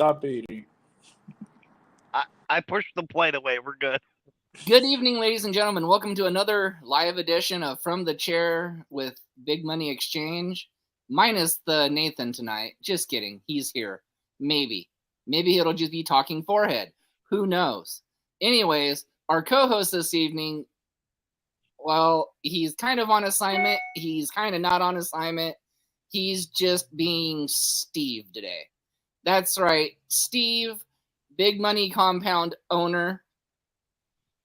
Stop eating. I pushed the plate away. We're good. Good evening, ladies and gentlemen. Welcome to another live edition of From the Chair with Big Money Exchange. Minus the Nathan tonight. Just kidding. He's here. Maybe it'll just be talking forehead. Who knows? Anyways, our co-host this evening, well, he's kind of on assignment. He's kind of not on assignment. He's just being Steve today. That's right. Steve, Big Money Compound owner,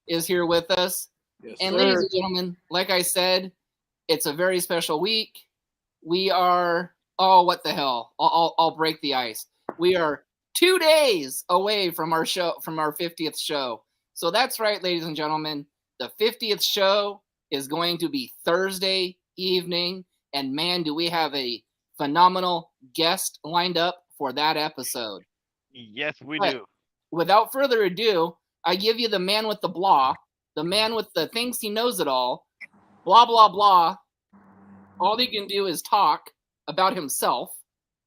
is here with us. Yes, and sir. ladies and gentlemen, like I said, it's a very special week. We are, what the hell? I'll break the ice. We are 2 days away from our 50th show. So that's right, ladies and gentlemen. The 50th show is going to be Thursday evening. And man, do we have a phenomenal guest lined up for that episode. Yes, we do. Without further ado, I give you the man with the blah, the man with the thinks he knows it all, blah, blah, blah. All he can do is talk about himself.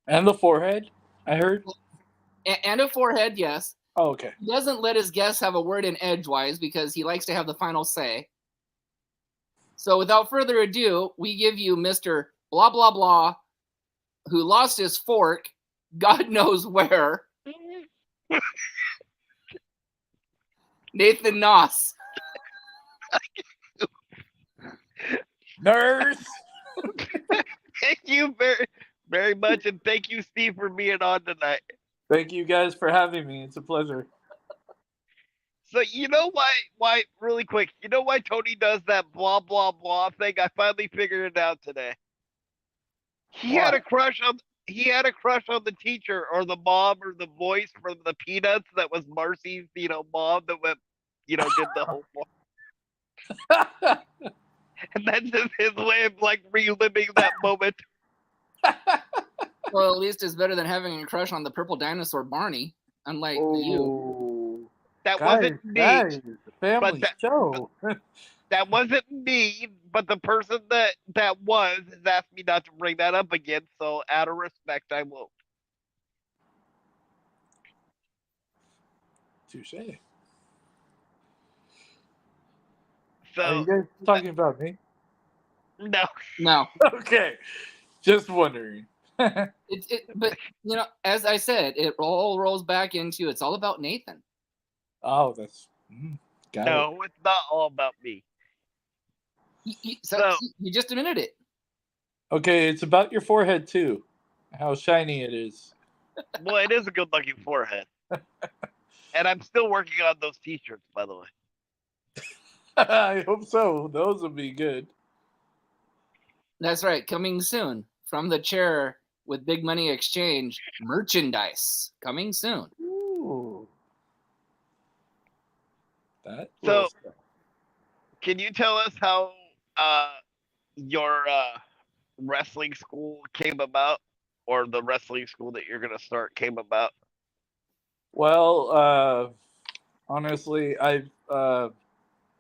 And the forehead, I heard. And a forehead, yes. Oh, okay. He doesn't let his guests have a word in edgewise because he likes to have the final say. So without further ado, we give you Mr. Blah, blah, blah, who lost his fork, God knows where. Nathan Noss. Nurse! Thank you very, very much, and thank you, Steve, for being on tonight. Thank you guys for having me. It's a pleasure. So you know why, really quick, you know why Tony does that blah, blah, blah thing? I finally figured it out today. He had a crush on the teacher or the mom or the voice from the Peanuts that was Marcy's, mom that went, did the whole and that's just his way of reliving that moment. Well, at least it's better than having a crush on the purple dinosaur Barney, unlike you. That wasn't me. Guys, family show. That wasn't me, but the person that was has asked me not to bring that up again, so out of respect, I won't. Touche. So, are you guys talking about me? No. Okay. Just wondering. But, as I said, it all rolls back into it's all about Nathan. Oh, that's... got no, it's not all about me. So you just admitted it. Okay, it's about your forehead, too. How shiny it is. Well, it is a good-looking forehead. And I'm still working on those t-shirts, by the way. I hope so. Those will be good. That's right. Coming soon. From the Chair with Big Money Exchange. Merchandise. Coming soon. Ooh. So, can you tell us how your wrestling school came about? Or the wrestling school that you're going to start came about? Well, honestly, I've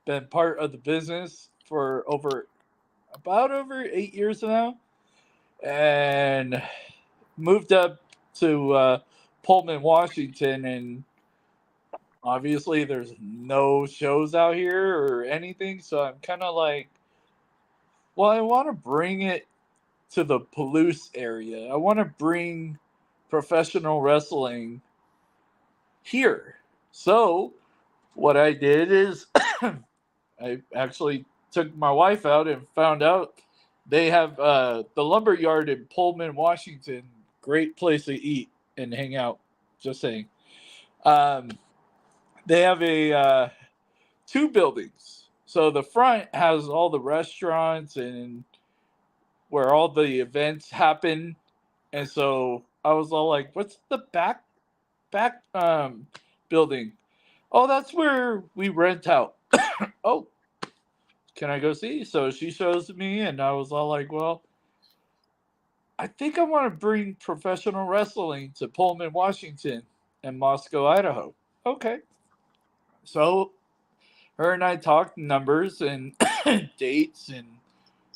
been part of the business for over 8 years now, and moved up to Pullman, Washington, and obviously there's no shows out here or anything, so I'm kind of like, well, I want to bring it to the Palouse area. I want to bring professional wrestling here. So what I did is I actually took my wife out and found out they have the Lumberyard in Pullman, Washington. Great place to eat and hang out. Just saying. They have 2 buildings. So the front has all the restaurants and where all the events happen. And so I was all like, what's the back building? Oh, that's where we rent out. Oh, can I go see? So she shows me, and I was all like, well, I think I want to bring professional wrestling to Pullman, Washington and Moscow, Idaho. Okay. So her and I talked numbers and dates and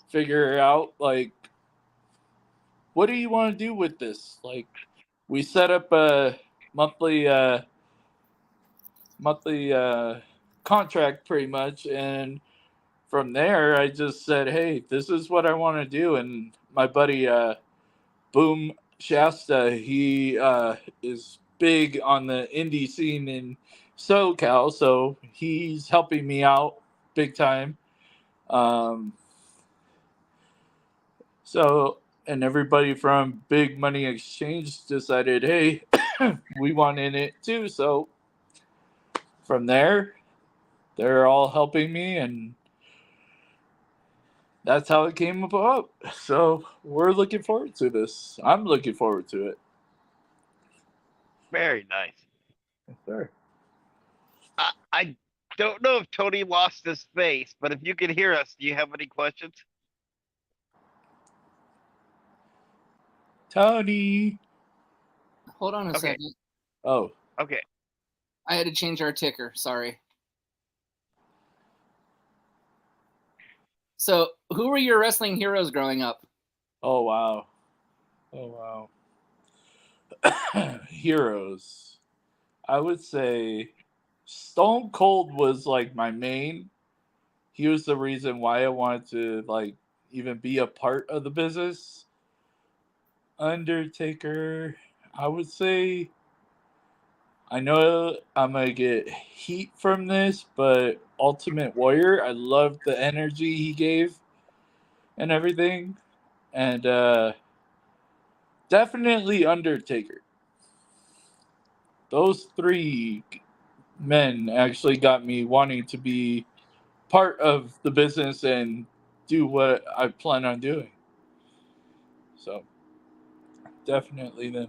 figure out, like, what do you want to do with this? Like, we set up a monthly contract pretty much, and from there I just said, hey, this is what I want to do. And my buddy Boom Shasta, he is big on the indie scene in SoCal, so he's helping me out big time. um, so and everybody from Big Money Exchange decided, hey, we want in it too. So from there, they're all helping me, and that's how it came about. So we're looking forward to this. I'm looking forward to it. Very nice. Yes, sir. I don't know if Tony lost his face, but if you can hear us, do you have any questions? Tony. Hold on a Okay. second. Oh, Okay. I had to change our ticker. Sorry. So, who were your wrestling heroes growing up? oh wow. Oh wow. Heroes. I would say Stone Cold was like my main. He was the reason why I wanted to like even be a part of the business. Undertaker, I would say, I know I'm gonna get heat from this, but Ultimate Warrior, I loved the energy he gave and everything. And definitely Undertaker. Those three men actually got me wanting to be part of the business and do what I plan on doing. So definitely them.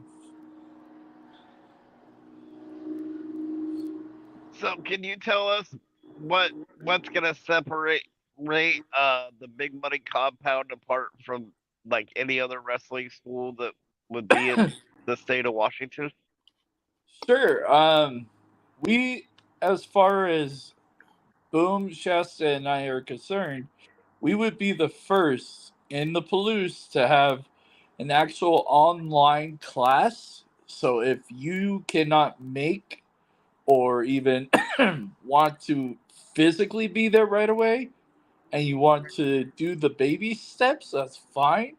So can you tell us what's gonna separate the Big Money Compound apart from like any other wrestling school that would be in the state of Washington? Sure. We, as far as Boom, Shasta, and I are concerned, we would be the first in the Palouse to have an actual online class. So if you cannot make or even want to physically be there right away and you want to do the baby steps, that's fine.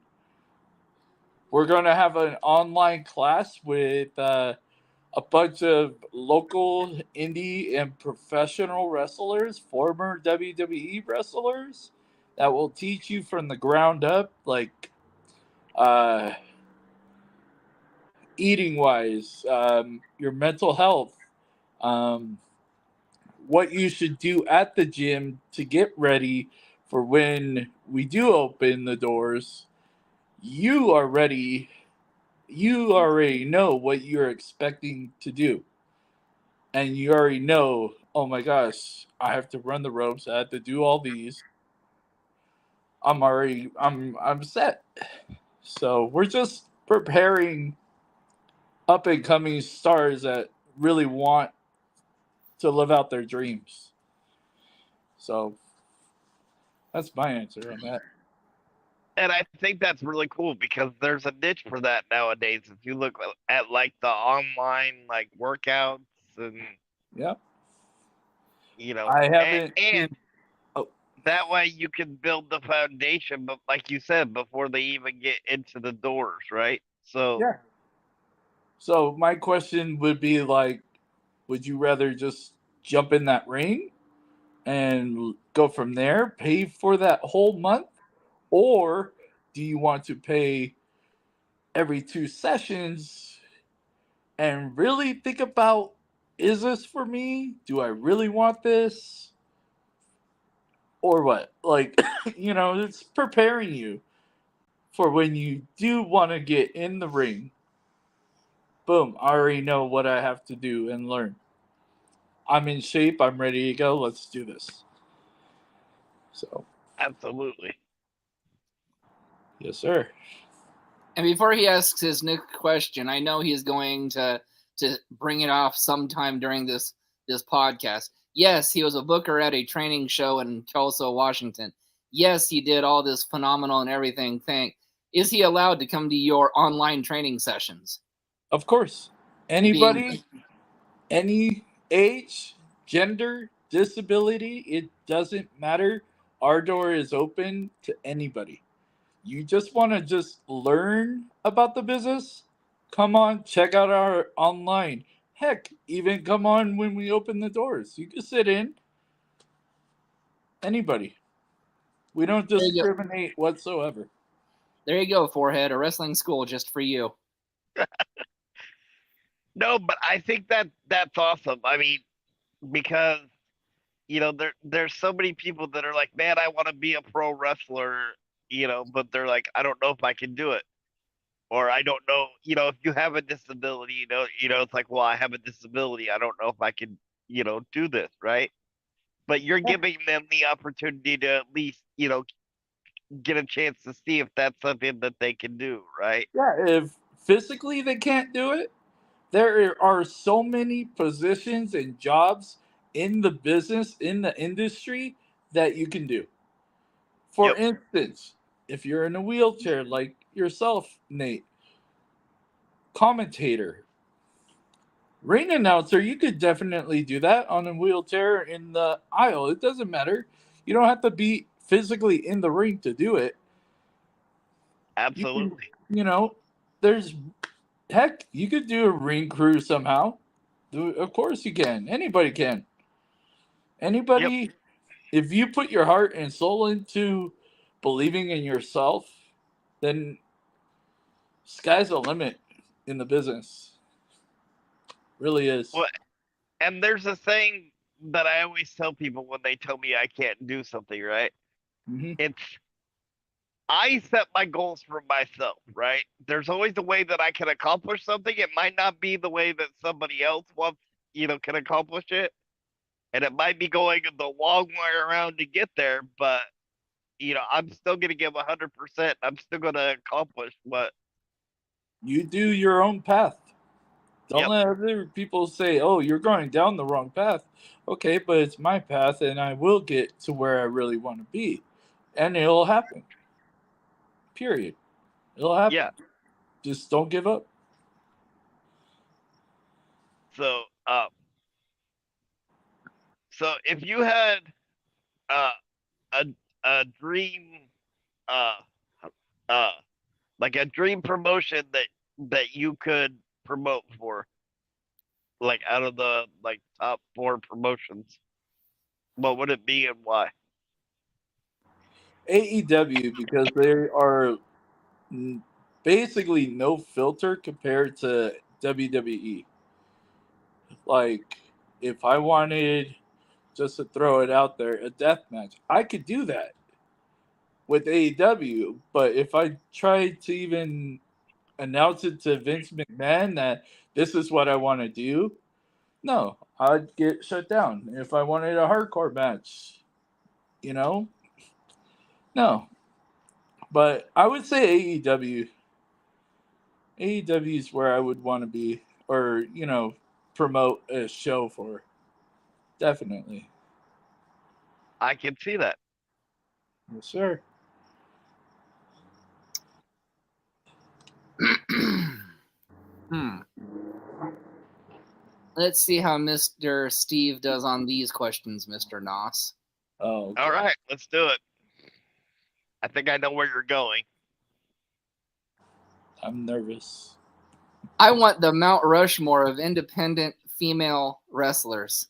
We're going to have an online class with a bunch of local indie and professional wrestlers, former WWE wrestlers, that will teach you from the ground up, like uh, eating wise, your mental health, um, what you should do at the gym to get ready for when we do open the doors. You are ready. You already know what you're expecting to do. And you already know, oh my gosh, I have to run the ropes. I have to do all these. I'm set. So we're just preparing up and coming stars that really want to live out their dreams. So that's my answer on that. And I think that's really cool because there's a niche for that nowadays. If you look at like the online like workouts and Yeah. and, I haven't and seen, oh, that way you can build the foundation, but like you said, before they even get into the doors, right? So yeah. So my question would be like, would you rather just jump in that ring and go from there, pay for that whole month? Or do you want to pay every 2 sessions and really think about, is this for me? Do I really want this? Or what? Like, it's preparing you for when you do want to get in the ring. Boom, I already know what I have to do and learn. I'm in shape, I'm ready to go. Let's do this. So, absolutely. yes, sir. And before he asks his next question, I know he's going to bring it off sometime during this podcast. Yes, he was a booker at a training show in Kelso, Washington. Yes, he did all this phenomenal and everything thing. Is he allowed to come to your online training sessions? Of course. Anybody, any age, gender, disability, it doesn't matter. Our door is open to anybody. You just want to just learn about the business? Come on, check out our online. Heck, even come on when we open the doors. You can sit in. Anybody. We don't There you go. discriminate whatsoever. There you go, Forehead. A wrestling school just for you. No, but I think that's awesome. I mean, because there's so many people that are like, man, I want to be a pro wrestler, but they're like, I don't know if I can do it, or I don't know, if you have a disability, it's like, well, I have a disability, I don't know if I can, do this, right? But you're giving them the opportunity to at least, get a chance to see if that's something that they can do, right? Yeah, if physically they can't do it, there are so many positions and jobs in the business, in the industry that you can do. For Yep. instance, if you're in a wheelchair like yourself, Nate, commentator, ring announcer, you could definitely do that on a wheelchair in the aisle. It doesn't matter. You don't have to be physically in the ring to do it. Absolutely. There's heck, you could do a ring crew somehow. Of course you can. Anybody can. Anybody, if you put your heart and soul into believing in yourself, then sky's the limit in the business. Really is. Well, and there's a saying that I always tell people when they tell me I can't do something, right? Mhm. It's I set my goals for myself, right? There's always a way that I can accomplish something. It might not be the way that somebody else wants, can accomplish it. And it might be going the long way around to get there, but I'm still gonna give 100%. I'm still gonna accomplish what. You do your own path. Don't Yep. let other people say, "Oh, you're going down the wrong path." Okay, but it's my path, and I will get to where I really want to be, and it'll happen. Period. It'll happen. Yeah. Just don't give up. So, so if you had uh, a dream, uh, uh, like a dream promotion that you could promote for, like out of the like top 4 promotions, what would it be and why? AEW, because they are basically no filter compared to WWE. Like, if I wanted, just to throw it out there, a death match, I could do that with AEW. But if I tried to even announce it to Vince McMahon that this is what I want to do, no, I'd get shut down. If I wanted a hardcore match, no. But I would say AEW. AEW is where I would want to be, or promote a show for. Definitely, I can see that. yes, sir. Let's see how Mr. Steve does on these questions, Mr. Noss. Oh, okay. All right, let's do it. I think I know where you're going. I'm nervous. I want the Mount Rushmore of independent female wrestlers.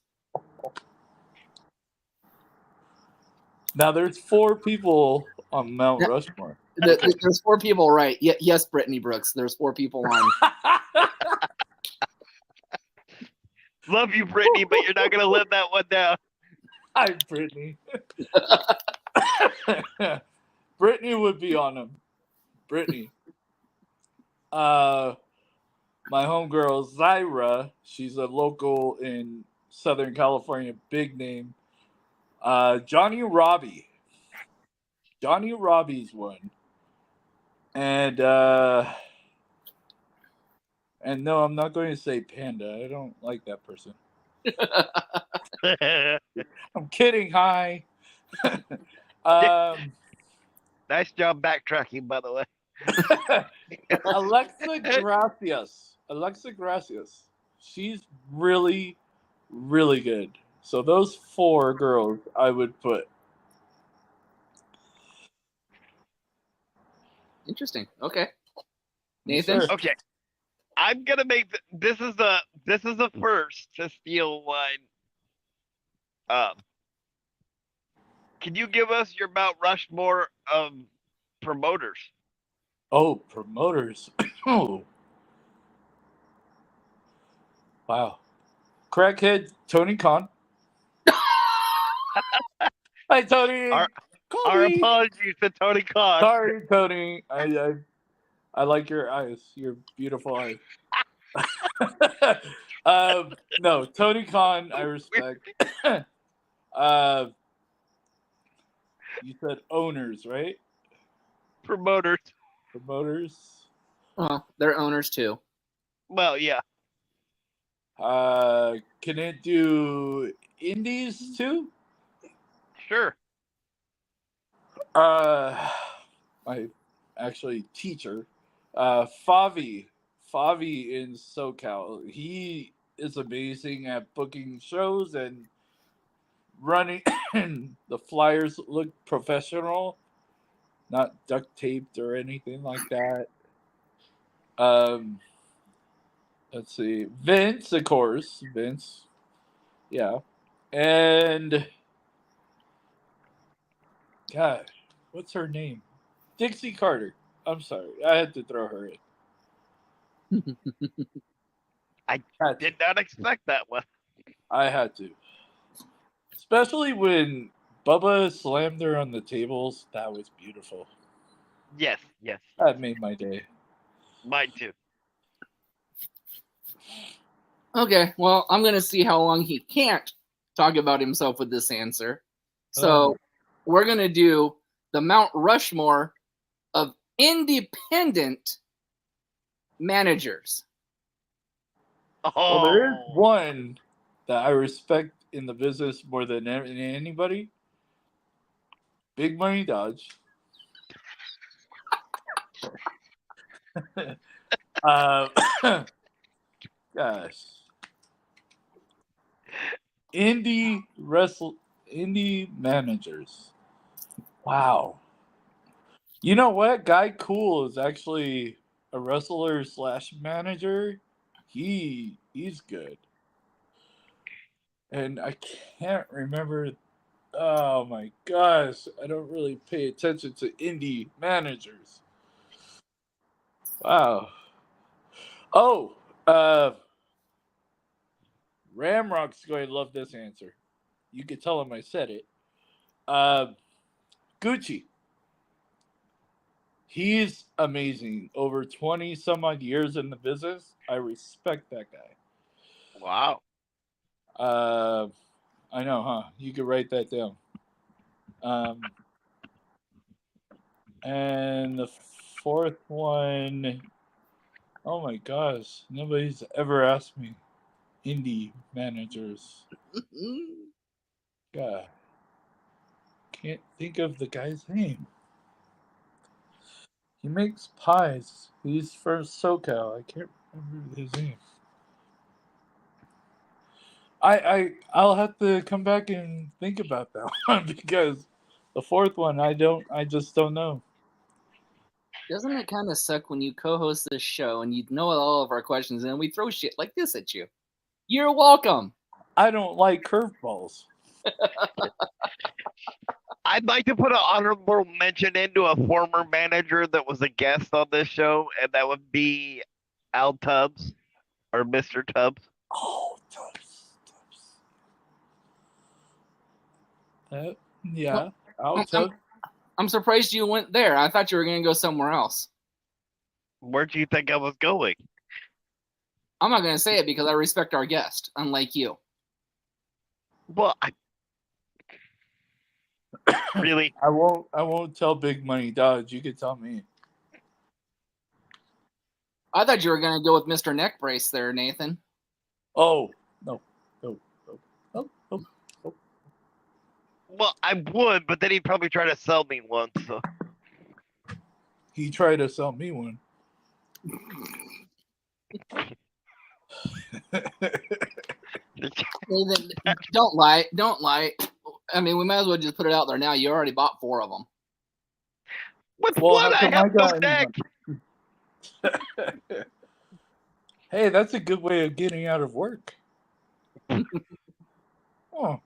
Now there's 4 people on Mount Rushmore. There's 4 people, right? Yes, Brittany Brooks. There's 4 people on. Love you, Brittany, but you're not gonna live that one down. Hi, Brittany. Brittany would be on them. Brittany. My homegirl Zyra, she's a local in Southern California, big name. Johnny Robbie. Johnny Robbie's one. And no, I'm not going to say Panda. I don't like that person. I'm kidding. Hi. Nice job backtracking, by the way. Alexa Gracias. Alexa Gracias. She's really, really good. So those four girls I would put. Interesting. Okay. Yes, Nathan? sir. Okay, I'm gonna make this is a first to steal one. Can you give us your Mount Rushmore of promoters? Oh, promoters. Oh, wow. Crackhead Tony Khan. Hi, Tony. Our Call our me. apologies to Tony Khan. Sorry, Tony. I like your eyes. Your beautiful eyes. No, Tony Khan, I respect. uh, you said owners, right? Promoters. Promoters. They're owners too. Well, yeah. Can it do indies too? Sure. My actually teacher, Favi in SoCal. He is amazing at booking shows and running. The flyers look professional, not duct taped or anything like that. Let's see, Vince, of course, Vince, yeah, and God, what's her name? Dixie Carter. I'm sorry, I had to throw her in. I Had to. did not expect that one. I had to. Especially when Bubba slammed her on the tables. That was beautiful. Yes, yes. That made my day. Mine too. Okay, well, I'm going to see how long he can't talk about himself with this answer. So we're going to do the Mount Rushmore of independent managers. Oh, Well, there is one that I respect in the business more than anybody. Big Money Dodge. uh, gosh. Indie managers. Wow. You know what? Guy Cool is actually a wrestler / manager. He's good. And I can't remember. Oh my gosh, I don't really pay attention to indie managers. Wow. Oh, Ramrock's going to love this answer. You could tell him I said it. Gucci. He's amazing. Over 20 some odd years in the business. I respect that guy. wow. I know, huh? You could write that down. And the fourth one, oh my gosh, nobody's ever asked me. Indie managers. God, can't think of the guy's name. He makes pies. He's from SoCal. I can't remember his name. I'll have to come back and think about that one because the fourth one I just don't know. Doesn't it kind of suck when you co-host this show and you know all of our questions and then we throw shit like this at you? You're welcome. I don't like curveballs. I'd like to put an honorable mention into a former manager that was a guest on this show, and that would be Al Tubbs or Mr. Tubbs. Oh, Tubbs. Yeah, Al Tubbs. I'm surprised you went there. I thought you were going to go somewhere else. Where do you think I was going? I'm not going to say it because I respect our guest, unlike you. Well, really? I won't tell Big Money Dodge. You can tell me. I thought you were going to go with Mr. Neck Brace there, Nathan. Oh, no. Well, I would, but then he'd probably try to sell me one. So He tried to sell me one. Nathan, don't lie. Don't lie. I mean, we might as well just put it out there now. You already bought 4 of them. With Well, one, how I come I have no got deck. Hey, that's a good way of getting out of work. Oh,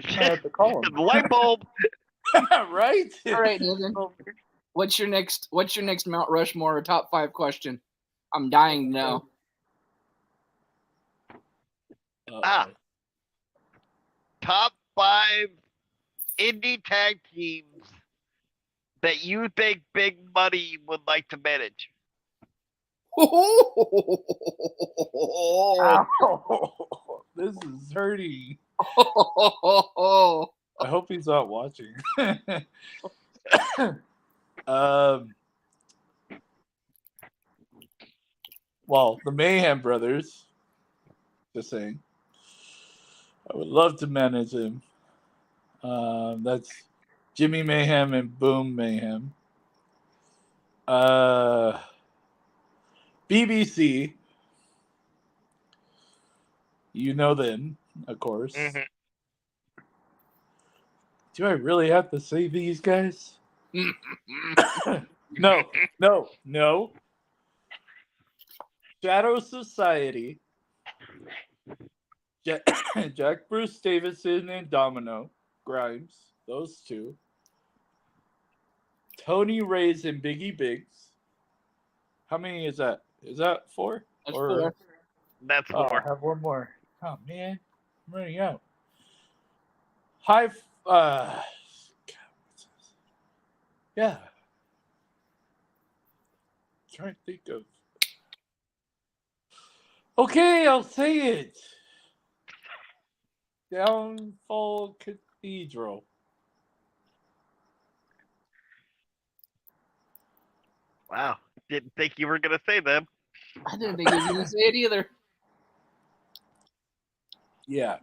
I have to call him. Light bulb. Right? All right, Nathan. What's your next Mount Rushmore or top 5 question? I'm dying to know. Ah. Top 5 indie tag teams that you think Big Money would like to manage. Ow. This is hurting. I hope he's not watching. Well, the Mayhem Brothers, just saying. I would love to manage him. That's Jimmy Mayhem and Boom Mayhem. BBC. You know them, of course. Mhm. Do I really have to say these guys? No. Shadow Society. Jack Bruce Davison and Domino Grimes. Those 2. Tony Reyes and Biggie Biggs. How many is that? Is that 4? That's 4. That's Oh, I 4. have one more. Oh man, I'm running out. Yeah. Trying to think of. Okay, I'll say it. Downfall Cathedral. Wow. Didn't think you were going to say them. I didn't think you were going to say it either. Yeah.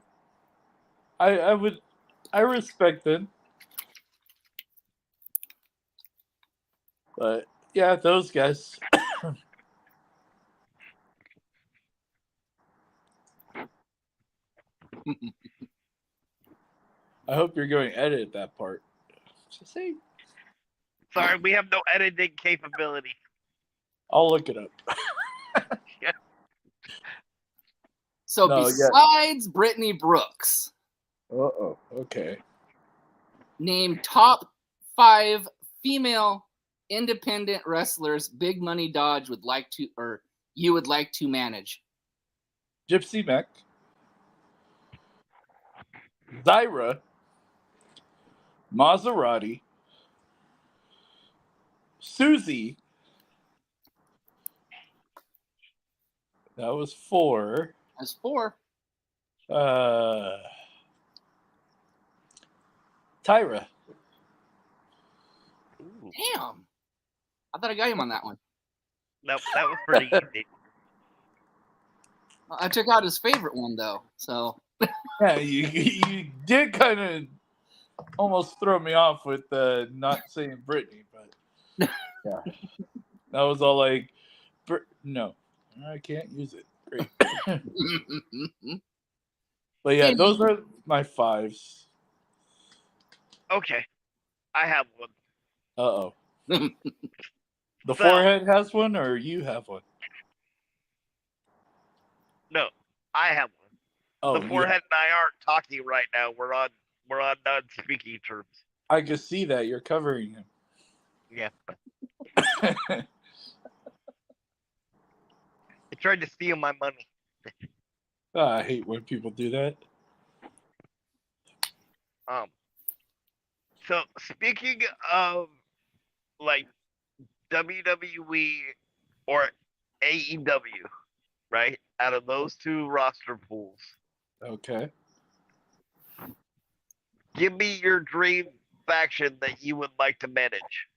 I respect it. But yeah, those guys. I hope you're going to edit that part. Just say. Sorry, we have no editing capability. I'll look it up. So No, besides Brittany Brooks, Okay. name top 5 female independent wrestlers Big Money Dodge would like to, or you would like to manage. Gypsy Mac. Zyra. Maserati. Susie. That was 4. That's 4. Tyra. Damn. I thought I got him on that one. No, that was pretty easy. I took out his favorite one though, so. Yeah, you did kind of almost throw me off with not saying Britney, but yeah, that was all like, no, I can't use it. Great, but yeah, those are my 5s. Okay. I have one. Uh-oh. The So- forehead has one, or you have one? No, I have one. Oh, The forehead and I aren't talking right now. We're on non-speaking terms. I can see that you're covering him. Yeah. I tried to steal my money. I hate when people do that. So speaking of like WWE or AEW, right? Out of those 2 roster pools, Okay. give me your dream faction that you would like to manage.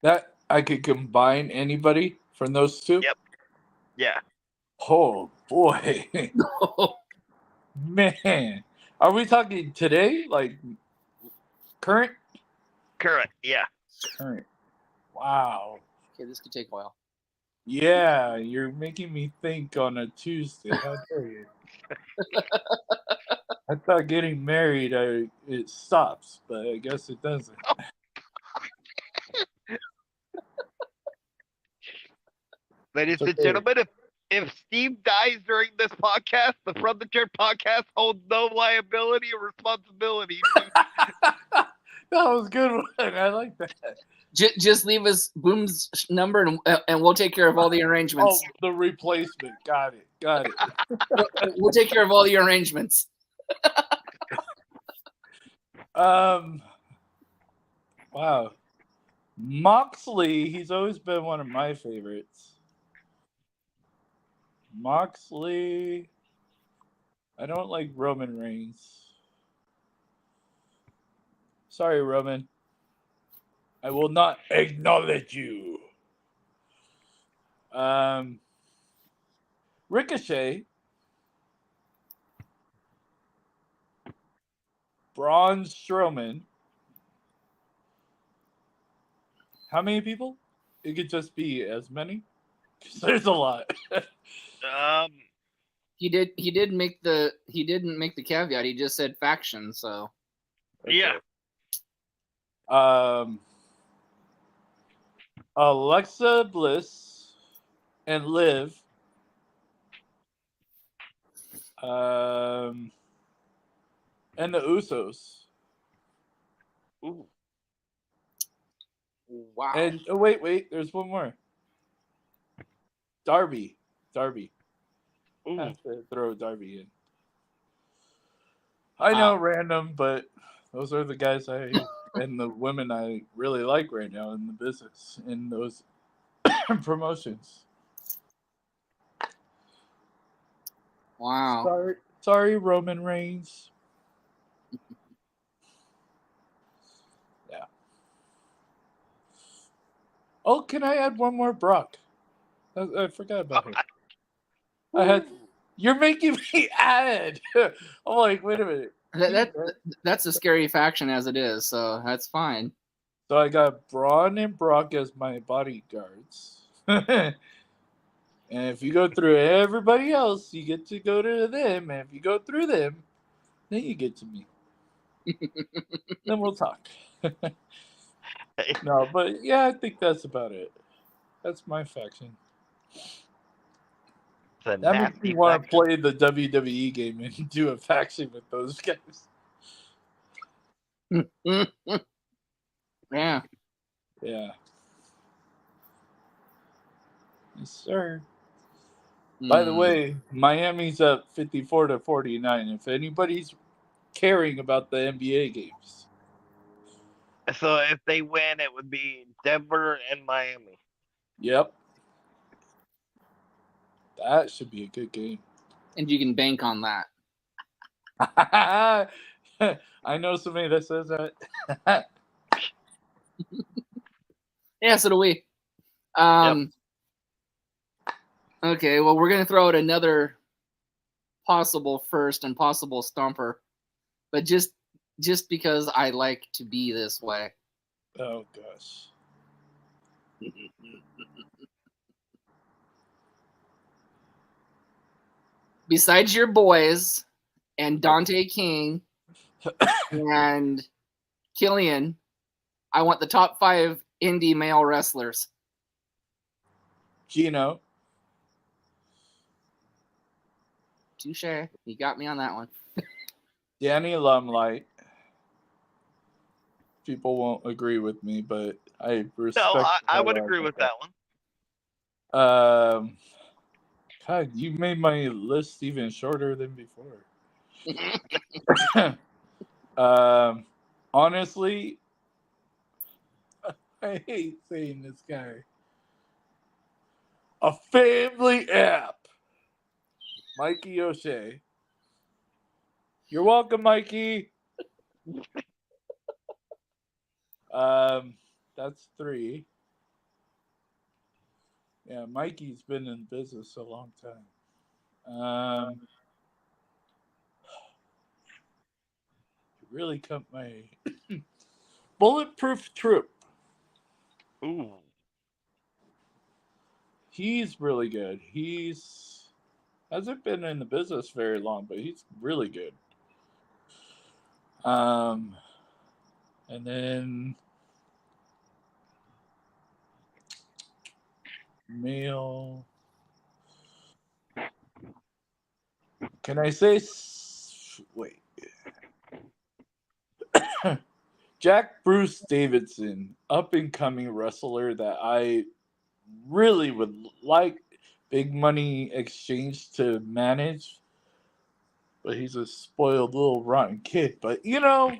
That I could combine anybody from those 2? Yep. Yeah. Oh boy. Man. Are we talking today? Like current? Current. Yeah. Current. Wow. Okay, this could take a while. Yeah, you're making me think on a Tuesday. How dare you? I thought getting married, it stops, but I guess it doesn't. Ladies It's and okay. gentlemen, if Steve dies during this podcast, the From the Chair podcast holds no liability or responsibility. That was a good one. I like that. Just leave us Boom's number and we'll take care of all the Oh, arrangements. the replacement. Got it. Got it. We'll take care of all the arrangements. Wow. Moxley, he's always been one of my favorites. Moxley. I don't like Roman Reigns. Sorry, Roman. I will not acknowledge you. Ricochet. Braun Strowman. How many people? It could just be as many. 'Cause there's a lot. He didn't make the caveat. He just said faction. So Yeah. Alexa Bliss and Liv. And the Usos. Ooh. wow. And wait, there's one more. Darby. Ooh. Have to throw Darby in. I know, random, but those are the guys and the women I really like right now in the business, in those promotions. Wow. Sorry, Roman Reigns. Yeah. Oh, can I add one more Brock? I forgot about him. You're making me add. I'm like, wait a minute. That's a scary faction as it is, so that's fine. So I got Braun and Brock as my bodyguards. And if you go through everybody else, you get to go to them. And if you go through them, then you get to me. Then we'll talk. No, but yeah, I think that's about it. That's my faction. That makes me want to play the WWE game and do a faction with those guys. Yeah. Yeah. Yes, sir. By the way, Miami's up 54-49. If anybody's caring about the NBA games. So if they win, it would be Denver and Miami. Yep. That should be a good game. And you can bank on that. I know somebody that says that. Yeah, so do we. Okay, well, we're going to throw out another possible first and possible stomper. But just because I like to be this way. Oh, gosh. Besides your boys and Dante King and Killian, I want the top 5 indie male wrestlers. Gino. Touche. You got me on that one. Danny Lumlight. People won't agree with me, but I respect. No, I would agree with that one. God, you made my list even shorter than before. Honestly, I hate saying this guy. A family app. Mikey O'Shea. You're welcome, Mikey. That's 3. Yeah, Mikey's been in business a long time. Really cut my Bulletproof Troop. Ooh. he's really good. He's hasn't been in the business very long, but he's really good. Um, and then male. Can I say? Wait. Jack Bruce Davidson, up and coming wrestler that I really would like Big Money Exchange to manage, but he's a spoiled little rotten kid. But you know,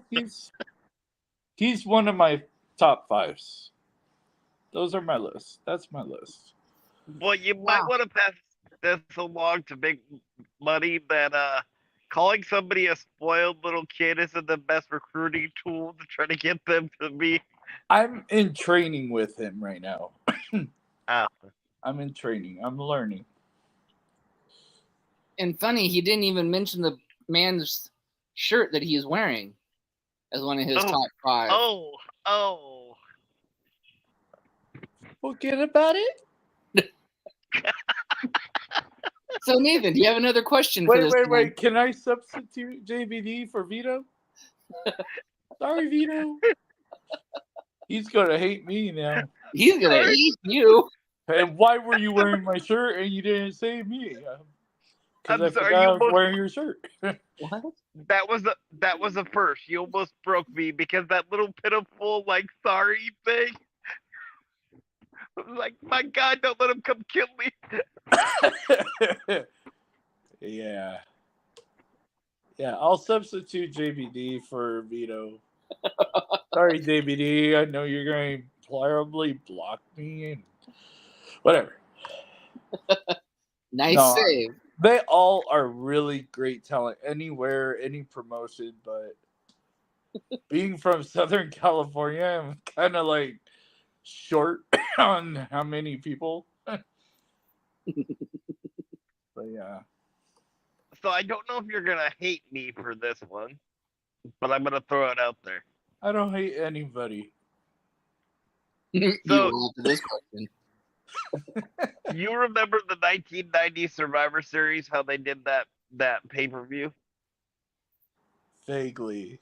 he's one of my top fives. Those are my list. That's my list. Well, you might Wow. want to pass this along to Big Money that calling somebody a spoiled little kid isn't the best recruiting tool to try to get them to be. I'm in training with him right now. Ah, I'm in training. I'm learning. And funny, he didn't even mention the man's shirt that he is wearing as one of his Oh. top five. oh. Forget about it. So Nathan, do you have another question for Wait, this wait, man? wait. Can I substitute JBD for Vito? Sorry, Vito. He's gonna hate me now. He's gonna Sorry. eat you. And why were you wearing my shirt and you didn't say me? Because I'm I sorry, forgot you I was both- wearing your shirt. What? That was a first. You almost broke me because that little pitiful like sorry thing. I was like, my God, don't let him come kill me. Yeah. Yeah, I'll substitute JBD for Vito. Sorry, JBD. I know you're going to probably block me. And whatever. Nice No. save. They all are really great talent anywhere, any promotion, but being from Southern California, I'm kind of like short on how many people. But yeah. So I don't know if you're gonna hate me for this one, but I'm gonna throw it out there. I don't hate anybody. You So- will after this question. You remember the 1990 Survivor Series? How they did that pay-per-view Vaguely.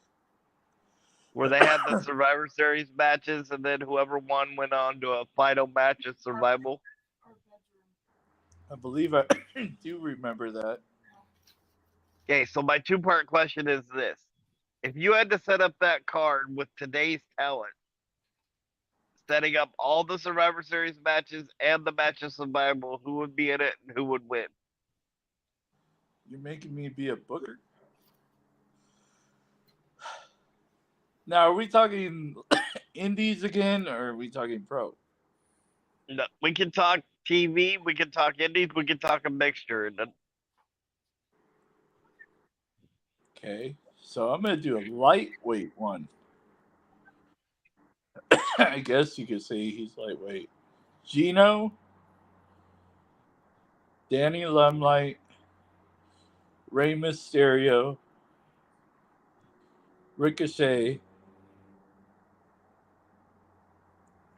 where they had the Survivor Series matches, and then whoever won went on to a final match of survival. I believe I do remember that. Okay, so my two-part question is this: if you had to set up that card with today's talent, setting up all the Survivor Series matches and the match of survival, who would be in it and who would win? You're making me be a booker? Now, are we talking indies again, or are we talking pro? No, we can talk TV, we can talk indies, we can talk a mixture. Okay, so I'm going to do a lightweight one. I guess you could say he's lightweight. Gino, Danny Limelight, Rey Mysterio, Ricochet,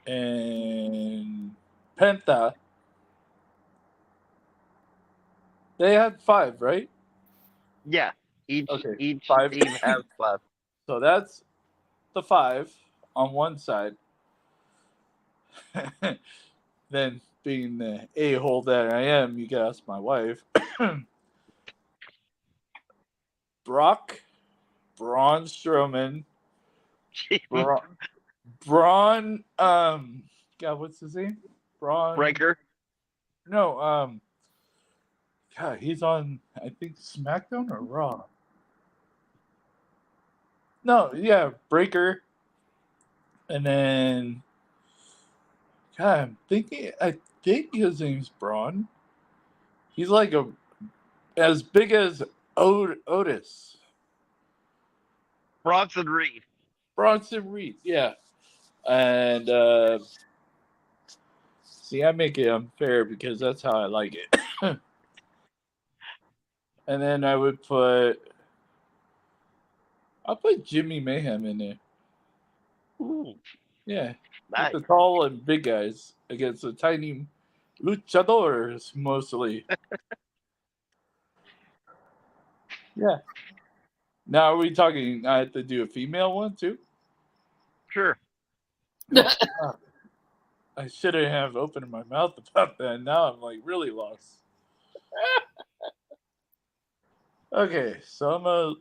and Penta. They had 5, right? Yeah, each Okay, 5. team has 5. So that's the 5 on one side. Then, being the a-hole that I am, you can ask my wife. Braun Strowman, Braun, God, what's his name? Braun Breaker. No, God, he's on, I think, SmackDown or Raw. No, yeah, Breaker. And then, God, I think his name's Braun. He's like as big as Otis. Bronson Reed. Bronson Reed, yeah. And, see, I make it unfair because that's how I like it. And then I'll put Jimmy Mayhem in there. Ooh, Yeah. nice. The tall and big guys against the tiny luchadors mostly. Yeah. Now are we talking? I have to do a female one too. Sure. I shouldn't have opened my mouth about that. Now I'm like really lost. Okay, so I'm a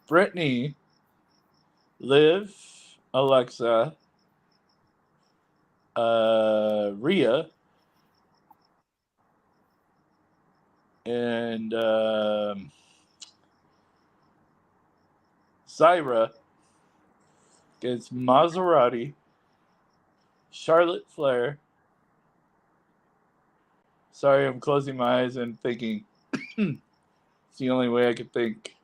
Brittany, Liv, Alexa, Rhea, and Zyra against Maserati, Charlotte Flair. Sorry, I'm closing my eyes and thinking. It's the only way I could think.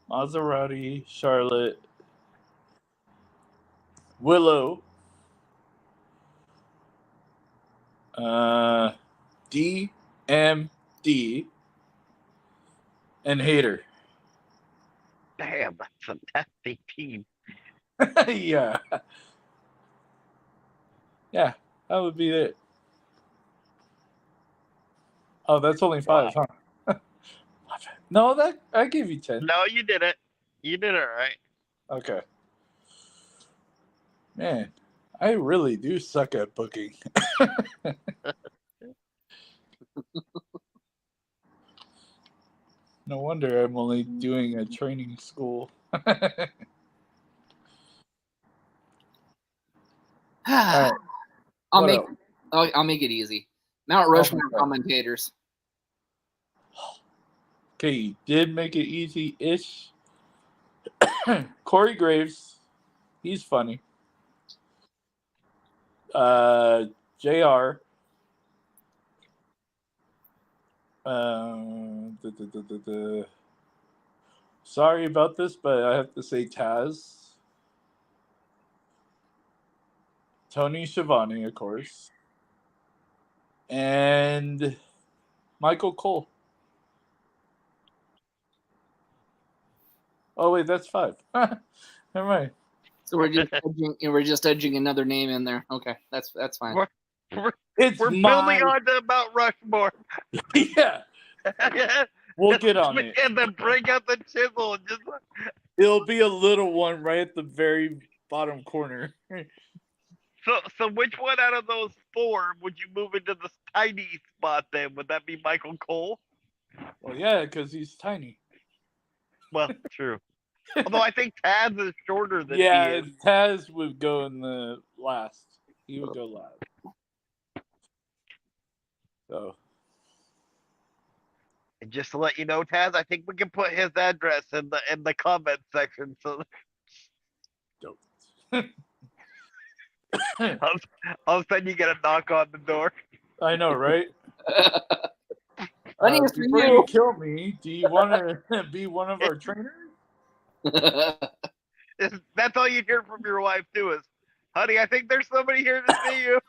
Maserati, Charlotte, Willow, DMD, and Hater. Damn, that's a nasty team. Yeah. Yeah, that would be it. Oh, that's only 5, huh? No, that I gave you 10. No, you did it. You did it right. Okay. Man, I really do suck at booking. No wonder I'm only doing a training school. Alright, I'll what make else? I'll make it easy. Mount my Rushmore God. commentators. Okay, you did make it easy-ish. Corey Graves, he's funny. JR. Sorry about this, but I have to say Taz. Tony Schiavone, of course. And Michael Cole. Oh, wait, that's 5. Never mind. So we're just edging another name in there. Okay, that's fine. It's We're building on to Mount Rushmore. Yeah, we'll get on it. And then bring out the chisel and just. It'll be a little one right at the very bottom corner. So which one out of those 4 would you move into the tiny spot then? Would that be Michael Cole? Well, yeah, because he's tiny. Well, true. Although I think Taz is shorter than Yeah, he is. Taz would go in the last. He would go last. So. And just to let you know, Taz, I think we can put his address in the comment section. So Dope. all of a sudden you get a knock on the door. I know, right? Funny is for Before you. you kill me, do you want to be one of our trainers? That's all you hear from your wife too is, honey, I think there's somebody here to see you.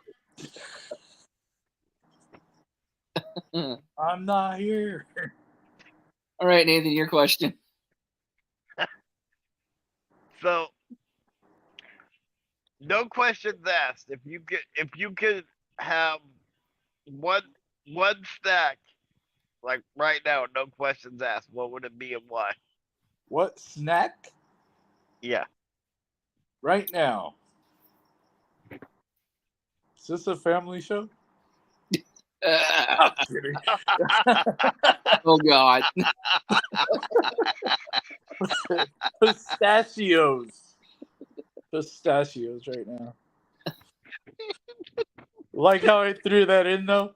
I'm not here. All right, Nathan, your question. So, no questions asked. If you could have one snack, like right now, no questions asked, what would it be and why? What snack? Yeah. Right now. Is this a family show? I'm kidding. Oh God. Pistachios. Pistachios right now. Like how I threw that in though?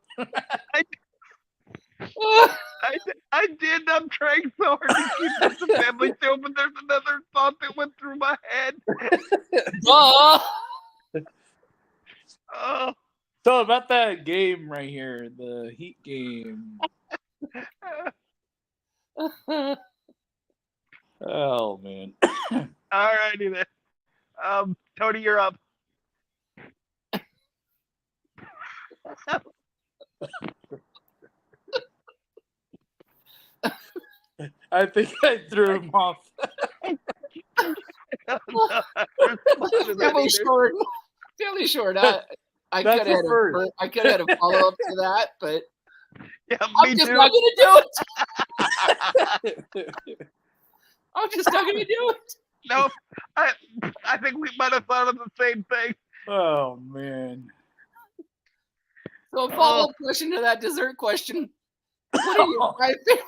I did. I'm trying so hard to keep this a family show, but there's another thought that went through my head. Oh. Oh. So about that game right here, the Heat game. Oh man. All righty then. Tony, you're up. I think I threw him off. Family short. Fairly short. I That's could have the first. had a follow up to that, but Yeah, I'm me just too. not gonna do it. I'm just not gonna do it. No, I think we might have thought of the same thing. Oh man. So a follow up question to that dessert question: what are your 5 favorite?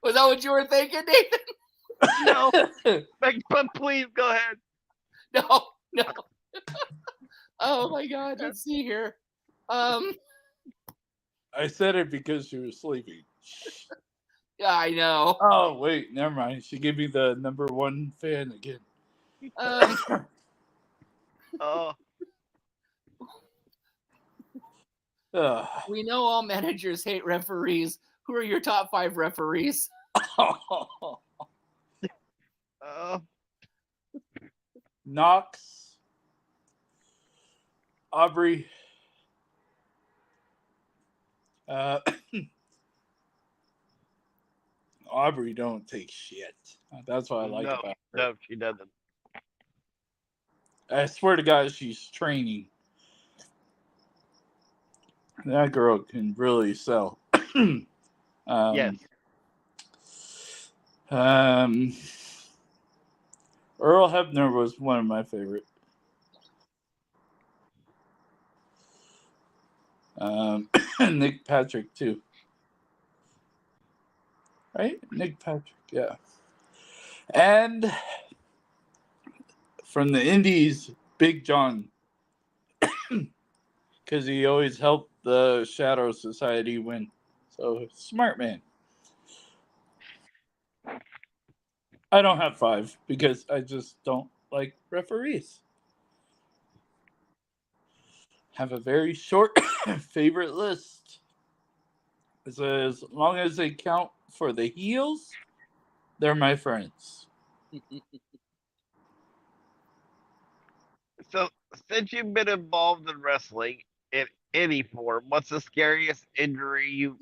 Was that what you were thinking, Nathan? No, but please go ahead. No. Oh my God! Let's see here. I said it because she was sleeping. Yeah, I know. Oh wait, never mind. She gave me the number 1 fan again. Oh, We know all managers hate referees. Who are your top 5 referees? Knox, Aubrey, Aubrey don't take shit. That's what I like about her. No, she doesn't. I swear to God, she's training. That girl can really sell. Yes. Earl Hebner was one of my favorite. Nick Patrick too. Right? Nick Patrick, yeah. And from the Indies, Big John. Because he always helped the Shadow Society win. So, smart man. I don't have 5 because I just don't like referees. Have a very short favorite list. As long as they count for the heels, they're my friends. So, since you've been involved in wrestling in any form, what's the scariest injury you've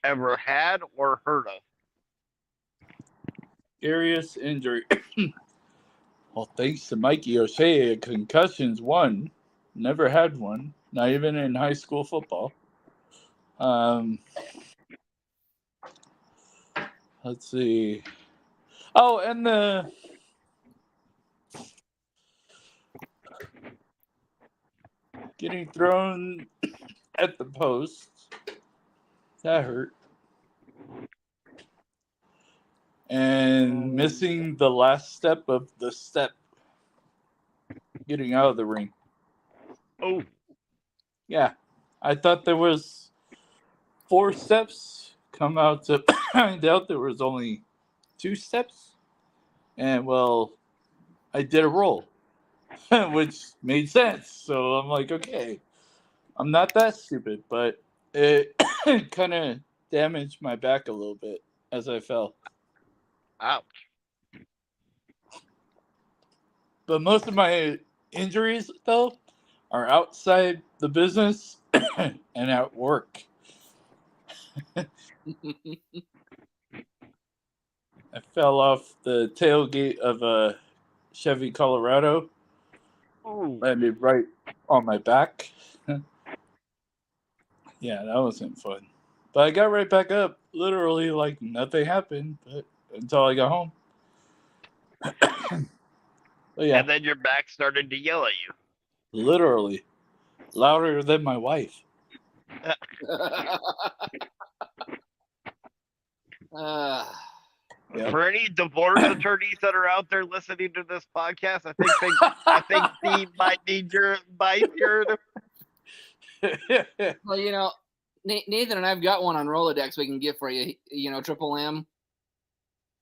ever had or heard of? Scariest injury. Well, thanks to Mikey O'Shea, concussions, 1. Never had one. Not even in high school football. Let's see. Oh, and the getting thrown at the post. That hurt. And missing the last step of the step. Getting out of the ring. Oh. Yeah. I thought there was 4 steps. Come out to find out there was only 2 steps. And, well, I did a roll. Which made sense. So I'm like, okay. I'm not that stupid. But it kind of damaged my back a little bit as I fell. Ouch. But most of my injuries, though, are outside the business and at work. I fell off the tailgate of a Chevy Colorado. Ooh. Landed right on my back. Yeah, that wasn't fun. But I got right back up. Literally like nothing happened, but until I got home. But yeah, And then your back started to yell at you. literally. Louder than my wife. Yep. For any divorce attorneys that are out there listening to this podcast, I think they might need your advice here. Well, you know, Nathan and I've got one on Rolodex we can get for you. You know, Triple M.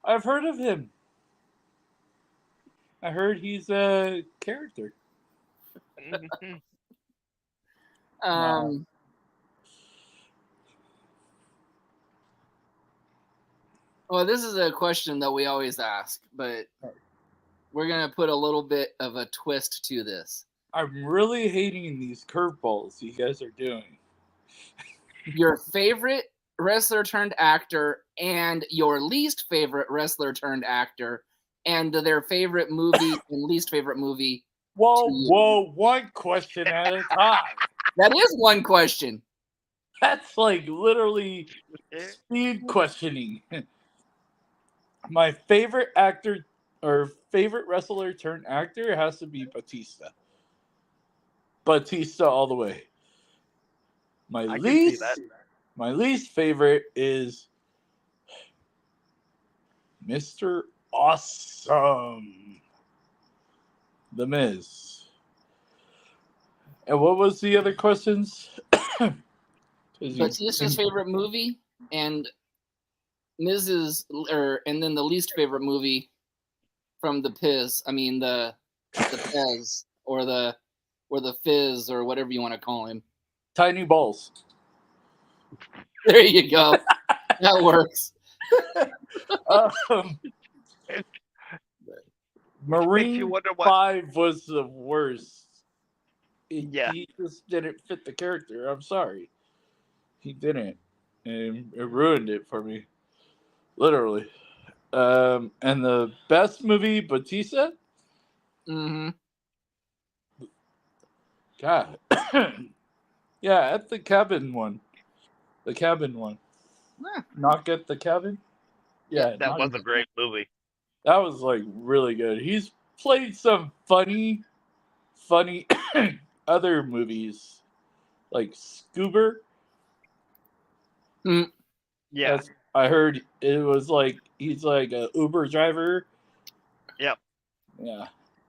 I've heard of him. I heard he's a character. Well, this is a question that we always ask, but we're going to put a little bit of a twist to this. I'm really hating these curveballs you guys are doing. Your favorite wrestler turned actor and your least favorite wrestler turned actor and their favorite movie and least favorite movie Whoa, to you. whoa, one question at a time. That is one question. That's like literally speed questioning. My favorite actor or favorite wrestler turned actor has to be Batista. Batista all the way. My I can see least favorite is Mr. Awesome. The Miz. And what was the other questions? Batista's favorite movie and Miz's, and then the least favorite movie from the Piz. I mean the Pez or the Fizz or whatever you want to call him. Tiny Balls. There you go. That works. Marine you wonder what- 5 was the worst. Yeah. He just didn't fit the character. I'm sorry. He didn't. And it ruined it for me. Literally. And the best movie, Batista? Mm-hmm. God. Yeah, at the cabin one. The cabin one. Huh. Knock at the cabin? Yeah. That was a great movie. That was like really good. He's played some funny other movies. Like Scuba. Yeah. I heard it was like he's like a Uber driver. Yep. Yeah.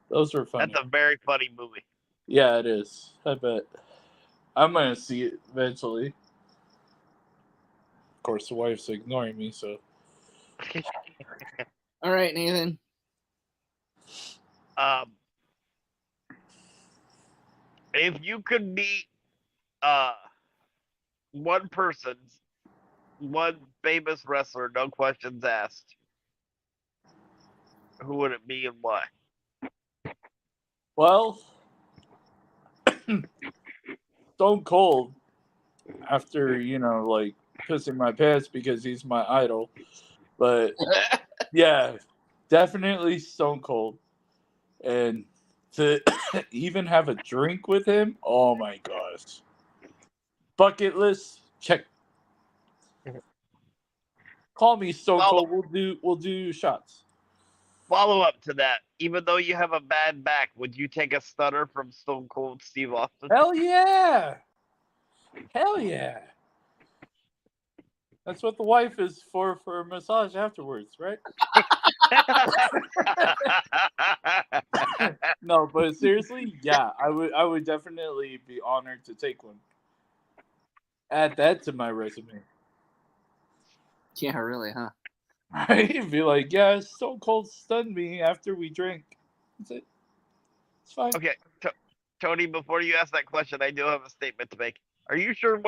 Those were funny. That's a very funny movie. Yeah, it is. I bet. I'm gonna see it eventually. Of course, the wife's ignoring me, so. All right, Nathan. If you could meet one famous wrestler, no questions asked, who would it be and why? Well, Stone Cold, after, like pissing my pants because he's my idol. But yeah, definitely Stone Cold. And to even have a drink with him, oh my gosh. Bucket list, check. Call me Stone Cold. We'll do shots. Follow up to that. Even though you have a bad back, would you take a stunner from Stone Cold Steve Austin? Hell yeah. Hell yeah. That's what the wife is for a massage afterwards, right? No, but seriously, yeah, I would definitely be honored to take one. Add that to my resume. Yeah, really, huh? I'd be like, yeah, Stone Cold stunned me after we drank. That's it. It's fine. Okay, Tony, before you ask that question, I do have a statement to make. Are you sure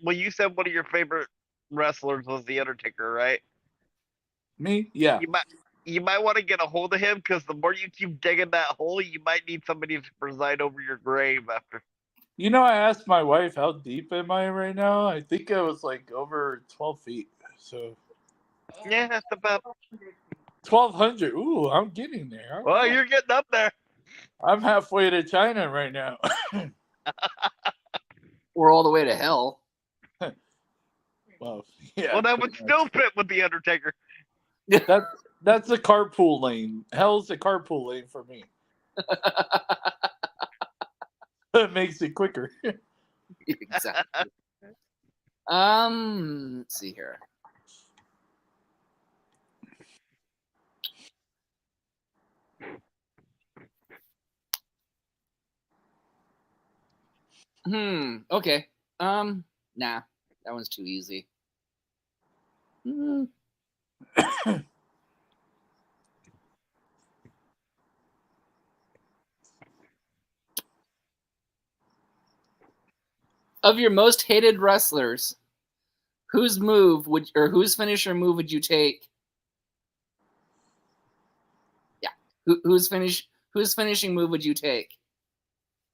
you said one of your favorite wrestlers was The Undertaker, right? Me? Yeah. You might want to get a hold of him, because the more you keep digging that hole, you might need somebody to preside over your grave after. I asked my wife, how deep am I right now? I think I was like over 12 feet. So. Yeah, that's about 1,200. Ooh, I'm getting there. Well, you're getting up there. I'm halfway to China right now. Or all the way to hell. Well, yeah. Well, that would still fit with The Undertaker. That's a carpool lane. Hell's a carpool lane for me. It makes it quicker. Exactly. Let's see here. Okay. Nah, that one's too easy. Of your most hated wrestlers, whose finisher move would you take? Yeah. Whose finishing move would you take?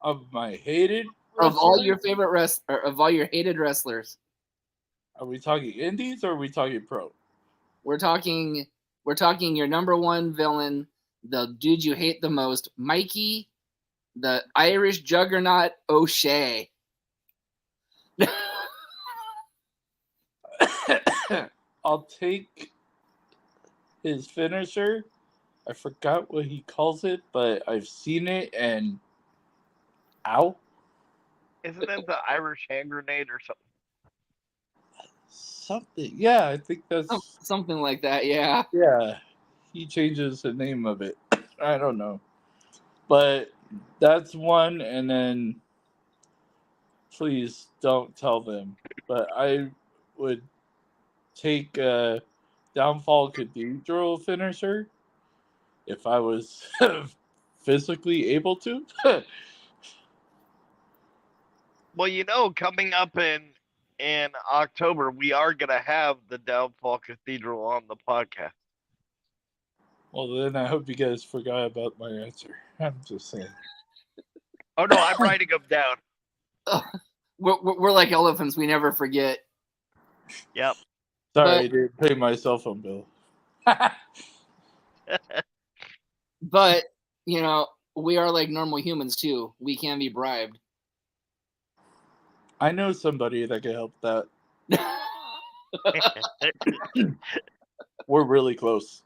Of my hated Of all wrestler? your favorite of all your hated wrestlers. Are we talking indies or are we talking pro? We're talking your number one villain, the dude you hate the most, Mikey, The Irish juggernaut O'Shea. I'll take his finisher. I forgot what he calls it, but I've seen it and ow. Isn't it the Irish hand grenade or something? Something. Yeah, I think that's Something like that, yeah. yeah. He changes the name of it. I don't know. But that's one, and then please don't tell them. But I would take Downfall Cathedral finisher if I was physically able to. Well, coming up in October, we are gonna have the Downfall Cathedral on the podcast. Well, then I hope you guys forgot about my answer. I'm just saying. Oh no, I'm writing them down. We're like elephants. We never forget. Yep. Sorry, I didn't pay my cell phone bill. But, we are like normal humans too. We can be bribed. I know somebody that can help that. We're really close.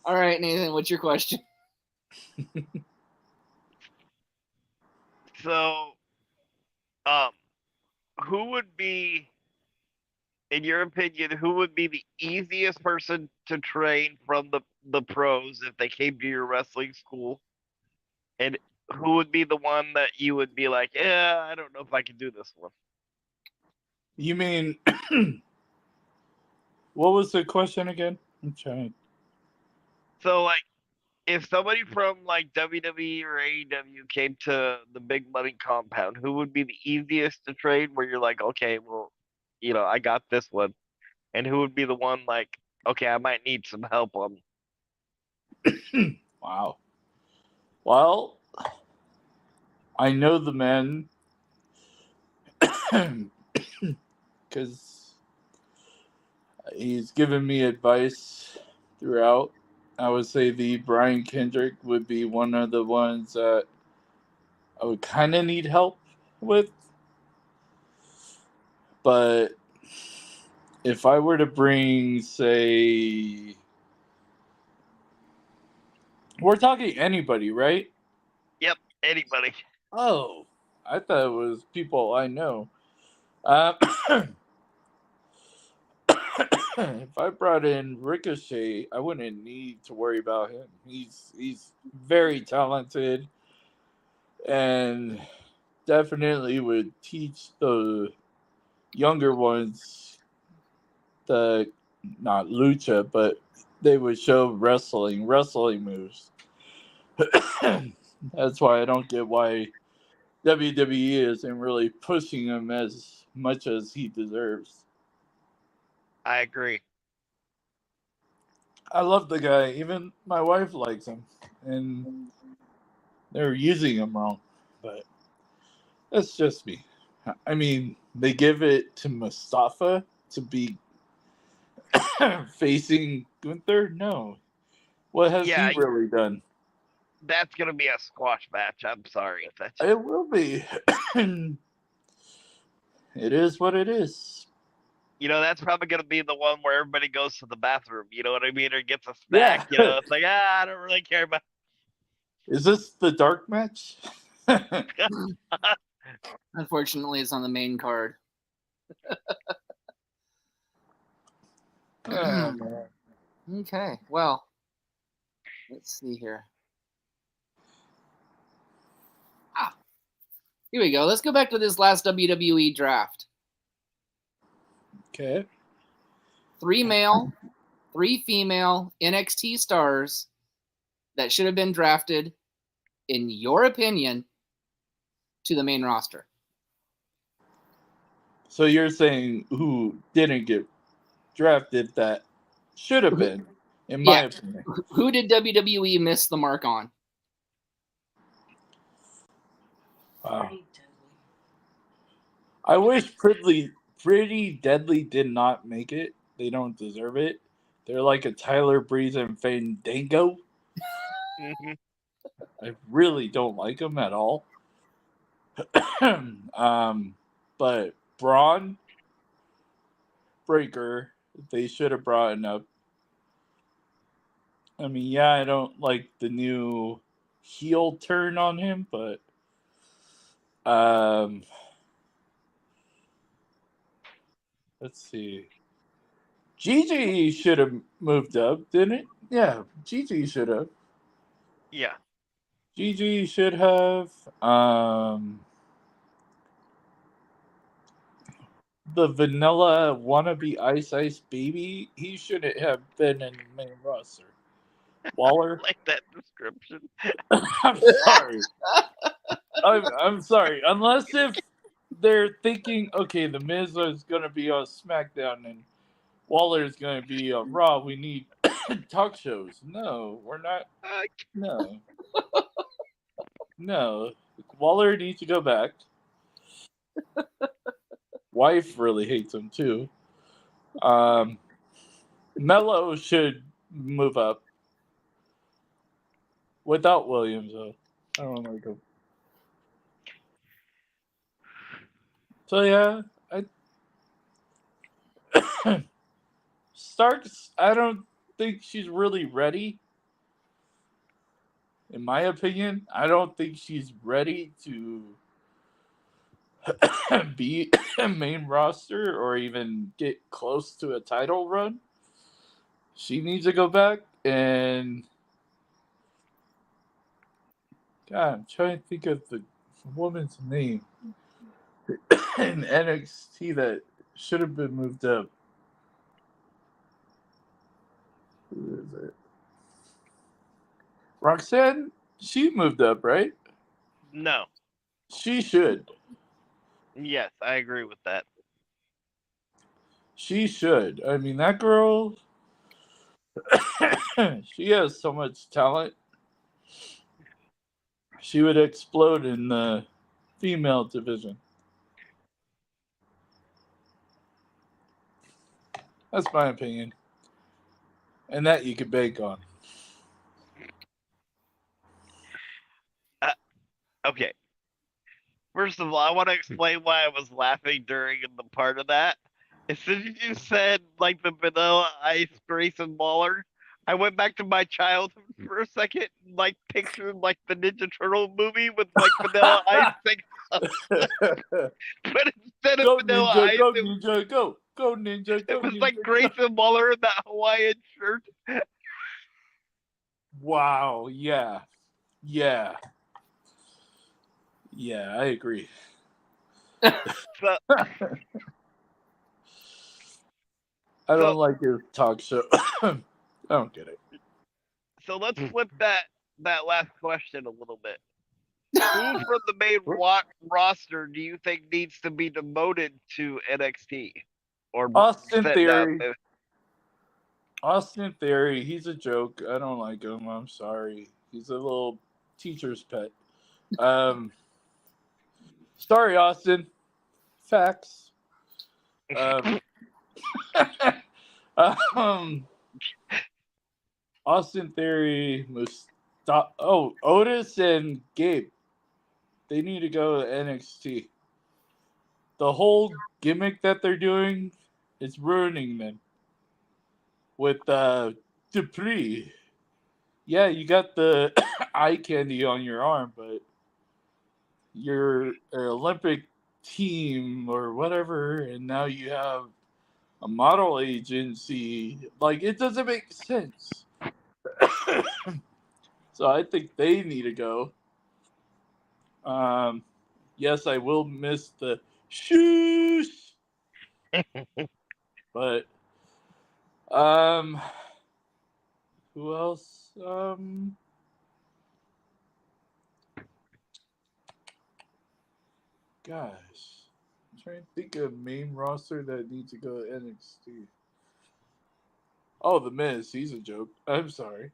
All right, Nathan, what's your question? So, who would be, in your opinion, who would be the easiest person to train from the pros if they came to your wrestling school? And who would be the one that you would be like, yeah, I don't know if I can do this one? You mean, what was the question again? I'm trying. So, like, if somebody from like WWE or AEW came to the Big Money compound, who would be the easiest to train where you're like, okay, well, I got this one. And who would be the one like, okay, I might need some help on. Wow. Well, I know the men because he's given me advice throughout. I would say the Brian Kendrick would be one of the ones that I would kind of need help with. But if I were to bring, say, we're talking anybody, right? Yep, anybody. Oh, I thought it was people I know. If I brought in Ricochet, I wouldn't need to worry about him. He's very talented and definitely would teach the younger ones the not lucha, but they would show wrestling moves. That's why I don't get why WWE isn't really pushing him as much as he deserves. I agree. I love the guy. Even my wife likes him, and they're using him wrong. But that's just me. I mean, they give it to Mustafa to be facing Gunther. No, what has Yeah, he really done? that's gonna be a squash match. I'm sorry if that's. It will be. It is what it is. That's probably gonna be the one where everybody goes to the bathroom. You know what I mean, or gets a snack. Yeah. It's like I don't really care about. Is this the dark match? Unfortunately, it's on the main card. Oh, man. Okay, well, let's see here. Here we go. Let's go back to this last WWE draft. Okay. 3 male, 3 female NXT stars that should have been drafted, in your opinion, to the main roster. So you're saying who didn't get drafted that should have been, in my opinion. Who did WWE miss the mark on? Wow. I wish Pretty Deadly did not make it. They don't deserve it. They're like a Tyler Breeze and Fandango. Mhm. I really don't like him at all. But Braun Breaker, they should have brought him up. I mean, yeah, I don't like the new heel turn on him, but let's see. Gigi should have moved up, didn't it? Yeah, Gigi should have. Yeah. Gigi should have. The vanilla wannabe Ice baby, he shouldn't have been in the main roster. Waller, Like that description. I'm sorry. I'm sorry. Unless if they're thinking, okay, the Miz is going to be on SmackDown and Waller is going to be on Raw, we need talk shows. No, we're not. No. No. Waller needs to go back. Wife really hates him too. Mello should move up. Without Williams, though. I don't like him. So, yeah. Starks, I don't think she's really ready. In my opinion, I don't think she's ready to be a main roster or even get close to a title run. She needs to go back and God, I'm trying to think of the woman's name in NXT that should have been moved up. Who is it? Roxanne, she moved up, right? No. She should. Yes, I agree with that. She should. I mean, that girl, she has so much talent. She would explode in the female division. That's my opinion. And that you could bank on. Okay. First of all, I want to explain why I was laughing during the part of that. As soon as you said, like, the Vanilla Ice Grayson Waller, I went back to my childhood for a second, like, pictured, like, the Ninja Turtle movie with, like, Vanilla Ice. But instead of Go Vanilla Ninja, Ice, go Ninja, go. Go Ninja, go it was Ninja, like go. Grayson Waller in that Hawaiian shirt. Wow, yeah. Yeah. Yeah, I agree. So, I don't like his talk show. I don't get it. so let's flip that last question a little bit. Who from the main roster do you think needs to be demoted to NXT? Or Austin sent Theory. down? Austin Theory, he's a joke. I don't like him. I'm sorry. He's a little teacher's pet. Sorry, Austin. Facts. Austin Theory, Otis and Gabe. They need to go to NXT. The whole gimmick that they're doing is ruining them. With Dupree. Yeah, you got the eye candy on your arm, but you're an Olympic team or whatever, and now you have a model agency. Like, it doesn't make sense. So I think they need to go. Yes, I will miss the shoes. But who else? Gosh, I'm trying to think of main roster that needs to go to NXT. Oh, The Miz, he's a joke. I'm sorry.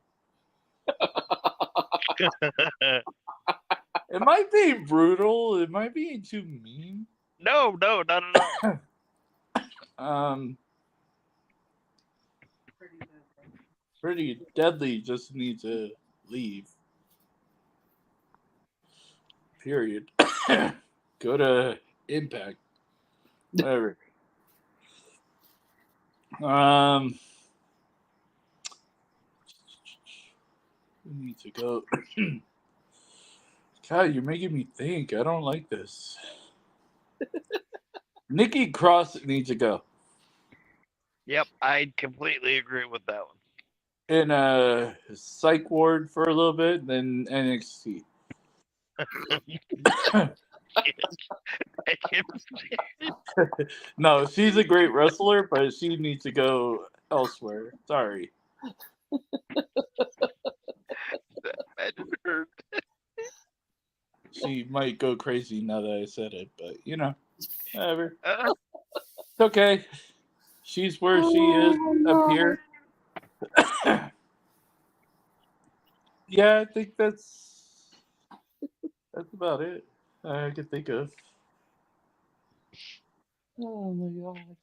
Am I being brutal? Am I being too mean? No, not at all. Pretty Deadly just needs to leave. period. Go to Impact. Whatever. We need to go. God, you're making me think. I don't like this. Nikki Cross needs to go. Yep, I completely agree with that one. In a psych ward for a little bit, then NXT. No, she's a great wrestler, but she needs to go elsewhere. Sorry. That hurt. She might go crazy now that I said it, but whatever. Uh, It's okay. She's where she is up here. Yeah, I think that's about it I can think of. Oh my god.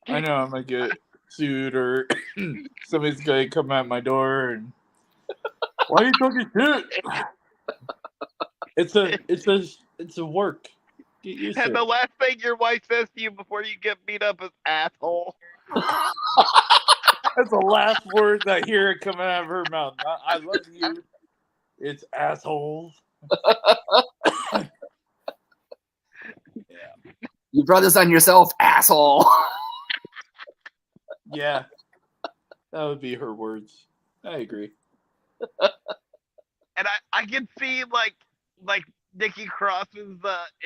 I know I might get sued or somebody's gonna come at my door and why are you talking shit? It's a work. Get used to and the it. last thing your wife says to you before you get beat up is asshole. That's the last words I hear coming out of her mouth. Not, I love you. It's assholes. You brought this on yourself, asshole. Yeah. That would be her words. I agree. And I can see like Nikki Cross's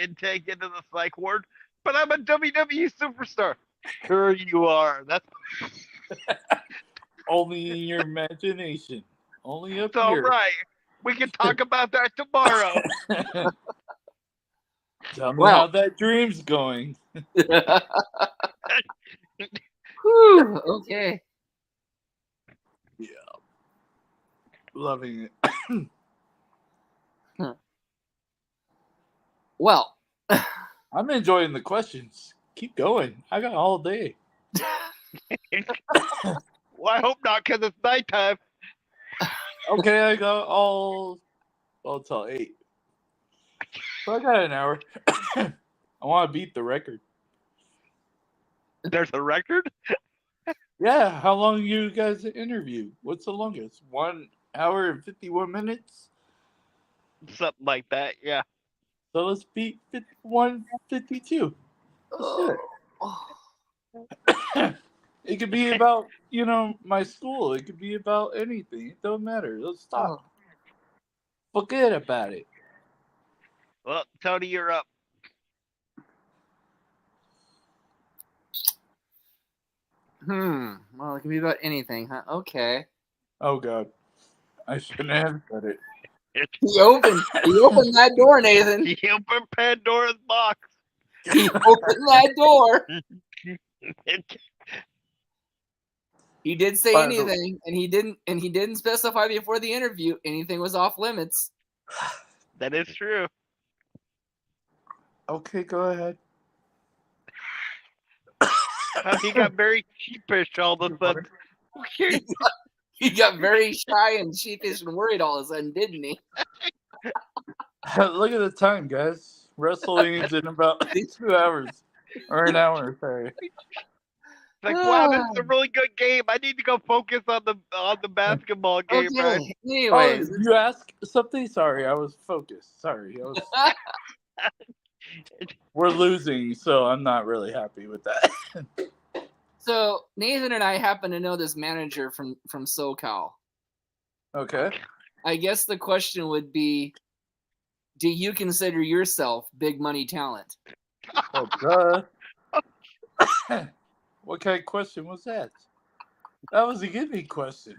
intake into the psych ward, but I'm a WWE superstar. Sure you are. That's Only in your imagination. Only up all here. right. We can talk about that tomorrow. Tell me Well. how that dream's going. Whew, okay. Yeah. Loving it. Well, I'm enjoying the questions. Keep going. I got all day. Well, I hope not, because it's nighttime. Okay, I got all till 8. So I got an hour. I want to beat the record. There's a record? Yeah, how long you guys interview? What's the longest? 1 hour and 51 minutes? Something like that, yeah. So let's beat 51:52. Let's do it. It could be about, my school. It could be about anything. It don't matter. Let's stop. Forget about it. Well, Tony, you're up. Well, it can be about anything, huh? Okay. Oh, God. I shouldn't have said it. He opened that door, Nathan. He opened Pandora's box. He opened that door. He did say By the- anything, and he didn't specify before the interview anything was off limits. That is true. Okay, go ahead. He got very sheepish all of a sudden. Okay. He got very shy and sheepish and worried all of a sudden, didn't he? Look at the time, guys. Wrestling's in about 2 hours. Or an hour, sorry. Like, wow, this is a really good game. I need to go focus on the basketball game, right? Okay. Anyways, Oh, you asked something? Sorry, I was focused. Sorry. We're losing, so I'm not really happy with that. so Nathan and I happen to know this manager from SoCal. Okay. I guess the question would be, do you consider yourself big money talent? Oh, duh. What kind of question was that? That was a gimme question.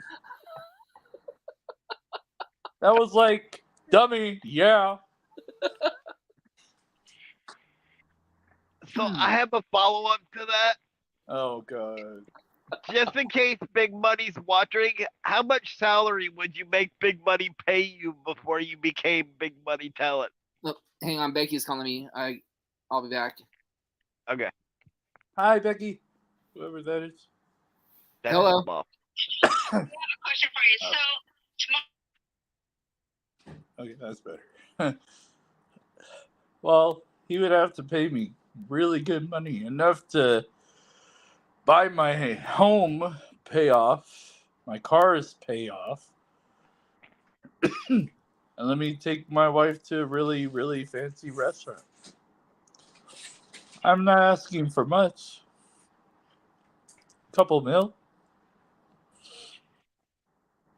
That was like, dummy, yeah. So I have a follow-up to that. Oh, God. Just in case Big Money's watching, how much salary would you make Big Money pay you before you became Big Money talent? Look, hang on, Becky's calling me. I'll be back. Okay. Hi, Becky. Whoever that is. That's Hello. his mom. I have a question for you. So tomorrow, Okay, that's better. Well, he would have to pay me really good money, enough to buy my home pay off, my car's pay off, and let me take my wife to a really, really fancy restaurant. I'm not asking for much. Couple mil.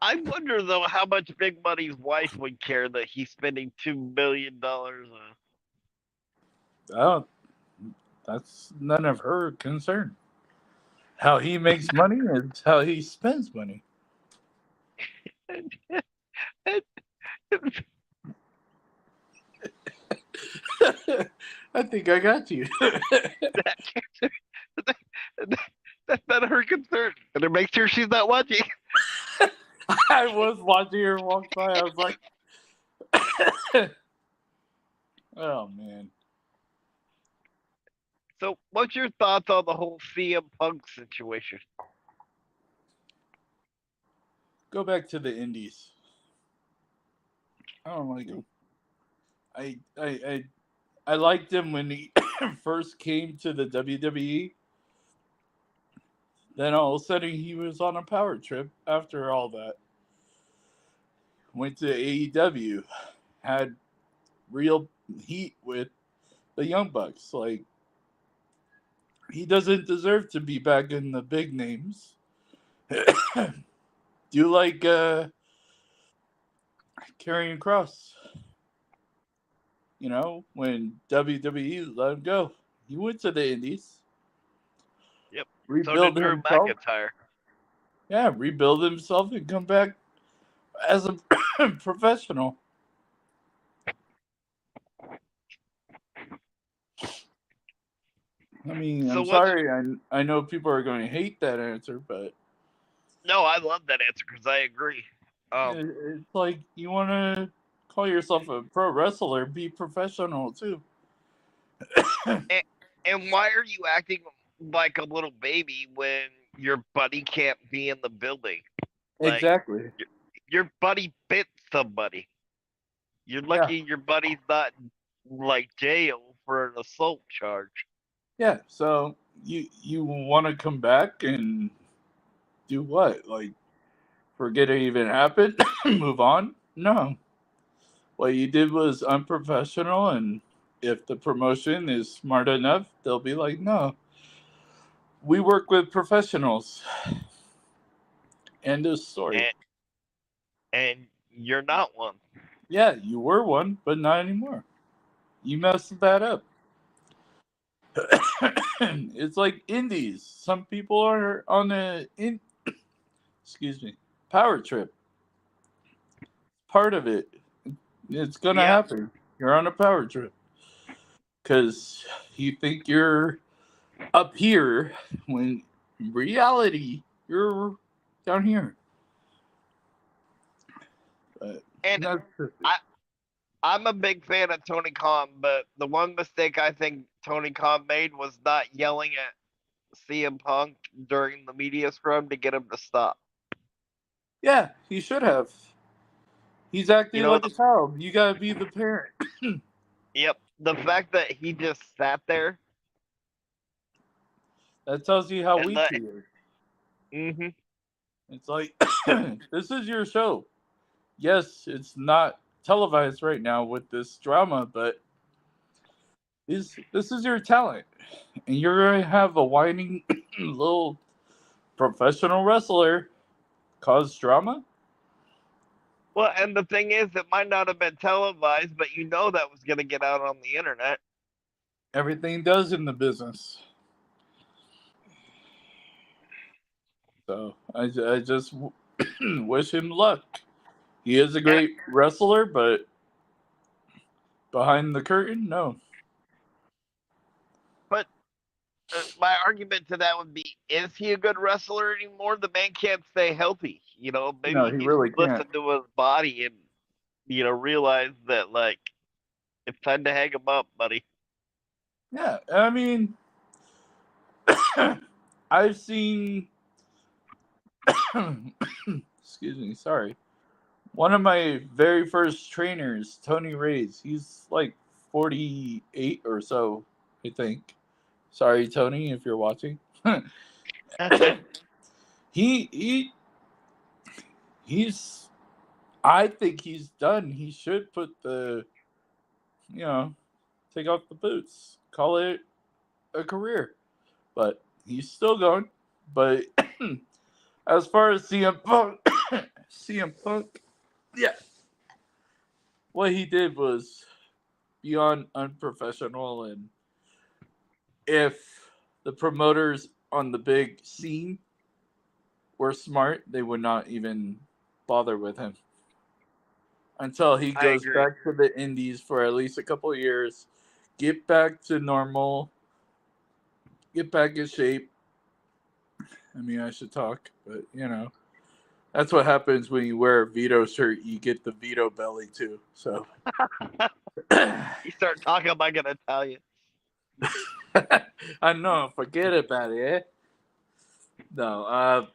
I wonder though how much Big Money's wife would care that he's spending $2 million. Oh, that's none of her concern. How he makes money is how he spends money. I think I got you. That's not her concern. Better make sure she's not watching. I was watching her walk by. I was like, oh, man. So, what's your thoughts on the whole CM Punk situation? Go back to the Indies. I don't like him. I liked him when he first came to the WWE. Then all of a sudden he was on a power trip after all that. Went to AEW, had real heat with the Young Bucks. Like, he doesn't deserve to be back in the big names. Do you like Karrion Kross? You know, when WWE let him go, he went to the Indies. Yep. So Rebuild did Drew himself. McIntyre. Yeah, rebuild himself and come back as a professional. I mean, So I'm what's- sorry. I know people are going to hate that answer, but No, I love that answer because I agree. it's like, you want to call yourself a pro wrestler, be professional too. And why are you acting like a little baby when your buddy can't be in the building? Like, Exactly. Your buddy bit somebody. You're lucky your buddy's not in, like, jail for an assault charge. Yeah. So you want to come back and do what? Like, forget it even happened? Move on? No. What you did was unprofessional, and if the promotion is smart enough, they'll be like, no, we work with professionals. End of story. And you're not one. Yeah, you were one, but not anymore. You messed that up. It's like indies. Some people are on power trip. Part of it. It's gonna Yeah. happen. You're on a power trip because you think you're up here when in reality you're down here. But And that's perfect. I'm a big fan of Tony Khan, but the one mistake I think Tony Khan made was not yelling at CM Punk during the media scrum to get him to stop. Yeah, he should have. He's acting You know, like a child. You gotta be the parent. Yep. The fact that he just sat there. That tells you how And weak that- he is. Mm-hmm. It's like, this is your show. Yes, it's not televised right now with this drama, but this is your talent. And you're going to have a whining little professional wrestler cause drama? Well, and the thing is, it might not have been televised, but you know that was going to get out on the internet. Everything does in the business. So I just wish him luck. He is a great wrestler, but behind the curtain, no. But my argument to that would be, is he a good wrestler anymore? The man can't stay healthy. You know, maybe No, he needs really to listen can't. to his body and, realize that, like, it's time to hang him up, buddy. Yeah, I mean, I've seen. Excuse me, sorry. One of my very first trainers, Tony Reyes, he's like 48 or so, I think. Sorry, Tony, if you're watching. he he's I think he's done. He should put the take off the boots. Call it a career. But he's still going. But as far as CM Punk CM Punk, yeah. What he did was beyond unprofessional, and if the promoters on the big scene were smart, they would not even bother with him until he I goes agree. back to the indies for at least a couple of years, get back to normal, get back in shape. I mean, I should talk, but that's what happens when you wear a Vito shirt. You get the Vito belly too. So You start talking like an Italian. I know, forget about it. Eh? No,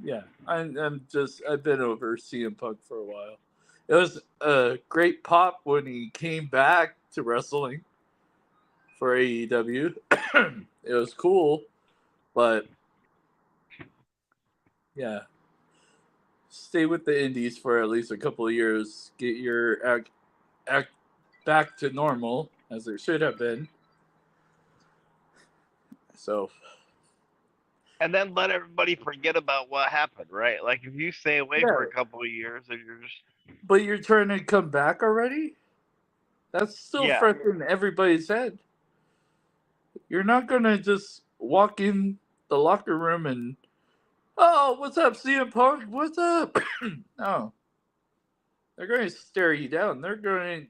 yeah, I've been over CM Punk for a while. It was a great pop when he came back to wrestling for AEW. It was cool, but yeah, stay with the indies for at least a couple of years. Get your act back to normal as it should have been. So, And then let everybody forget about what happened, right? Like if you stay away for a couple of years and you're just but you're trying to come back already? That's still Yeah. fresh in everybody's head. You're not gonna just walk in the locker room and, oh, what's up, CM Punk? What's up? No. They're going to stare you down. They're going to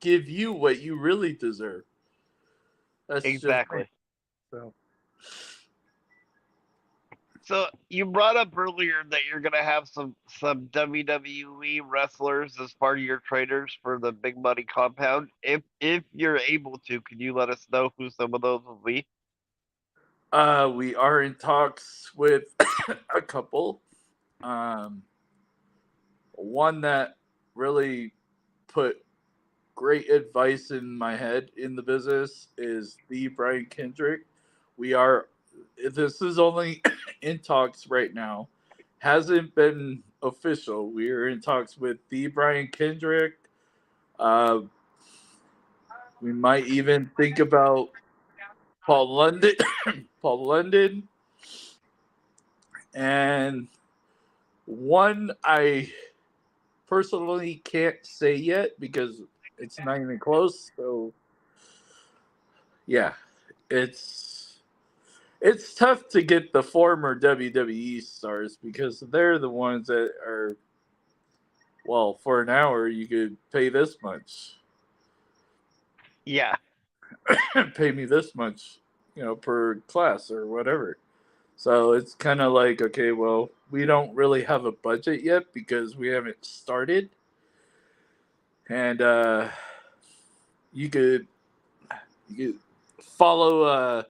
give you what you really deserve. That's exactly. Just me. So you brought up earlier that you're gonna have some WWE wrestlers as part of your traders for the Big Money Compound. If you're able to, can you let us know who some of those will be? We are in talks with a couple. One that really put great advice in my head in the business is the Brian Kendrick. This is only in talks right now. Hasn't been official. We are in talks with the Brian Kendrick. We might even think about Paul London. Paul London. And one I personally can't say yet because it's not even close. So yeah, it's tough to get the former WWE stars because they're the ones that are, well, for an hour you could pay this much. Yeah. Pay me this much, per class or whatever. So it's kind of like, okay, well, we don't really have a budget yet because we haven't started. And you could follow,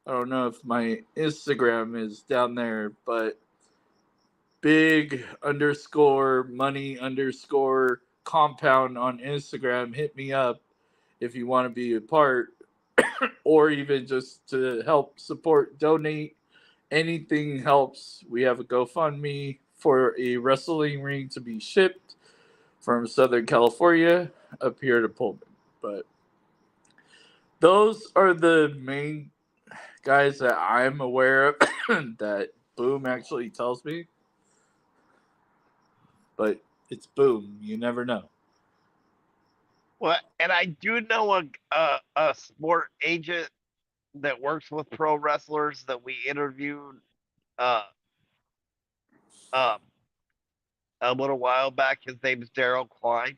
I don't know if my Instagram is down there, but big _money_ compound on Instagram. Hit me up if you want to be a part or even just to help support, donate. Anything helps. We have a GoFundMe for a wrestling ring to be shipped from Southern California up here to Pullman. But those are the main guys that I'm aware of that Boom actually tells me. But it's Boom. You never know. Well, and I do know a sport agent that works with pro wrestlers that we interviewed uh a little while back. His name is Daryl Klein.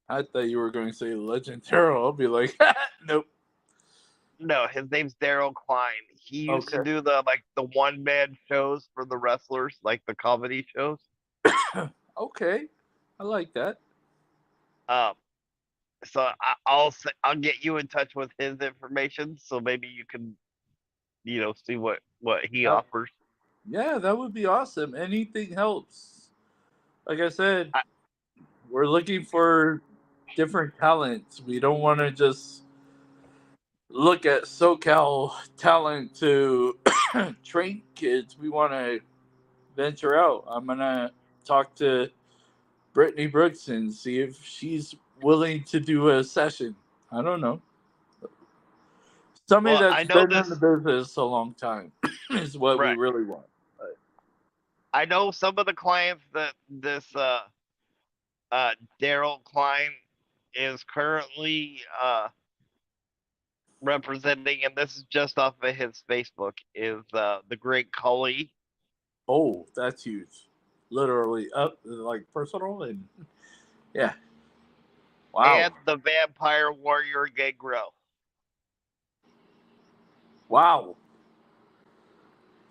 I thought you were going to say Legend Terrell. I'll be like, nope. No, his name's Daryl Klein. He used to do the one man shows for the wrestlers, like the comedy shows. Okay, I like that. So I'll get you in touch with his information, so maybe you can, see what he offers. Yeah, that would be awesome. Anything helps. Like I said, we're looking for different talents. We don't want to just look at SoCal talent to train kids. We want to venture out. I'm gonna talk to Brittany Brooks and see if she's willing to do a session. I don't know. Somebody Well, I that's know been in this. the business a long time is what we Right. really want. I know some of the clients that this Daryl Klein is currently representing, and this is just off of his Facebook, is the Great Khali Oh, that's huge. Literally up like personal and yeah. Wow. and the Vampire Warrior Gangrel. Wow.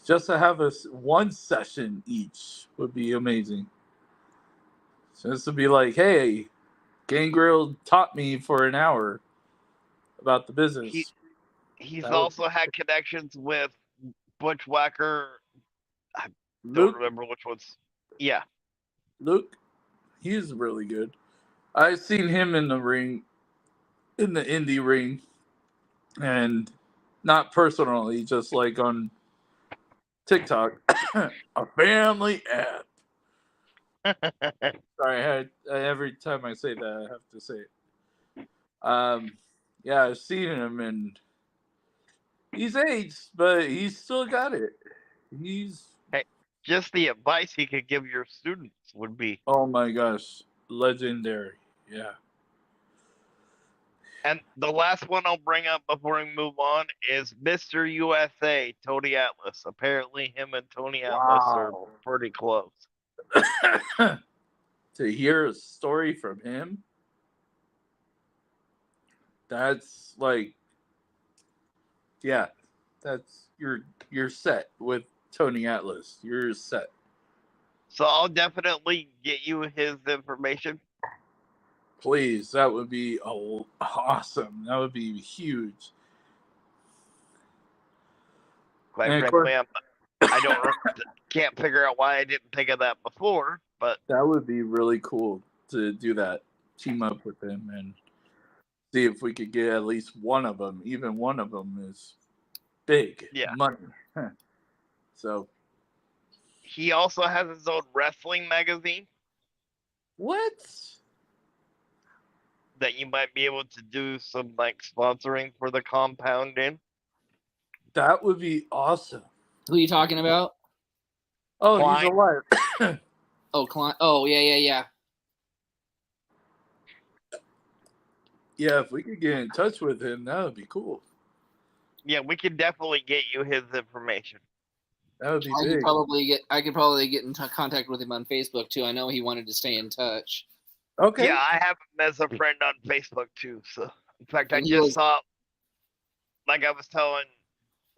Just to have us one session each would be amazing. Just to be like, hey, Gangrel taught me for an hour about the business. He's That would- also had connections with Bushwhacker. Luke, Don't remember which ones. Yeah, Luke, he's really good. I've seen him in the ring, in the indie ring, and not personally, just like on TikTok, a family app. Sorry, every time I say that, I have to say it. Yeah, I've seen him, and he's aged, but he's still got it. He's just the advice he could give your students would be. oh my gosh, legendary. Yeah. And the last one I'll bring up before we move on is Mr. USA, Tony Atlas. Apparently, him and Tony Atlas are Wow. pretty close. To hear a story from him, that's like, yeah, that's you're set with Tony Atlas. You're set. So I'll definitely get you his information. Please, that would be awesome. That would be huge. Quite And of frankly, I don't can't figure out why I didn't think of that before, but That would be really cool to do that. Team up with him and see if we could get at least one of them. Even one of them is big money. So he also has his own wrestling magazine what? that you might be able to do some like sponsoring for the compound in. That would be awesome. Who are you talking about? Oh, Klein. he's alive. Oh, Klein. Oh, yeah. Yeah, if we could get in touch with him, that would be cool. Yeah, we can definitely get you his information. That would be I big. could probably get in contact with him on Facebook too. I know he wanted to stay in touch. Okay. Yeah, I have him as a friend on Facebook too. So, in fact, I And he just was- saw, like I was telling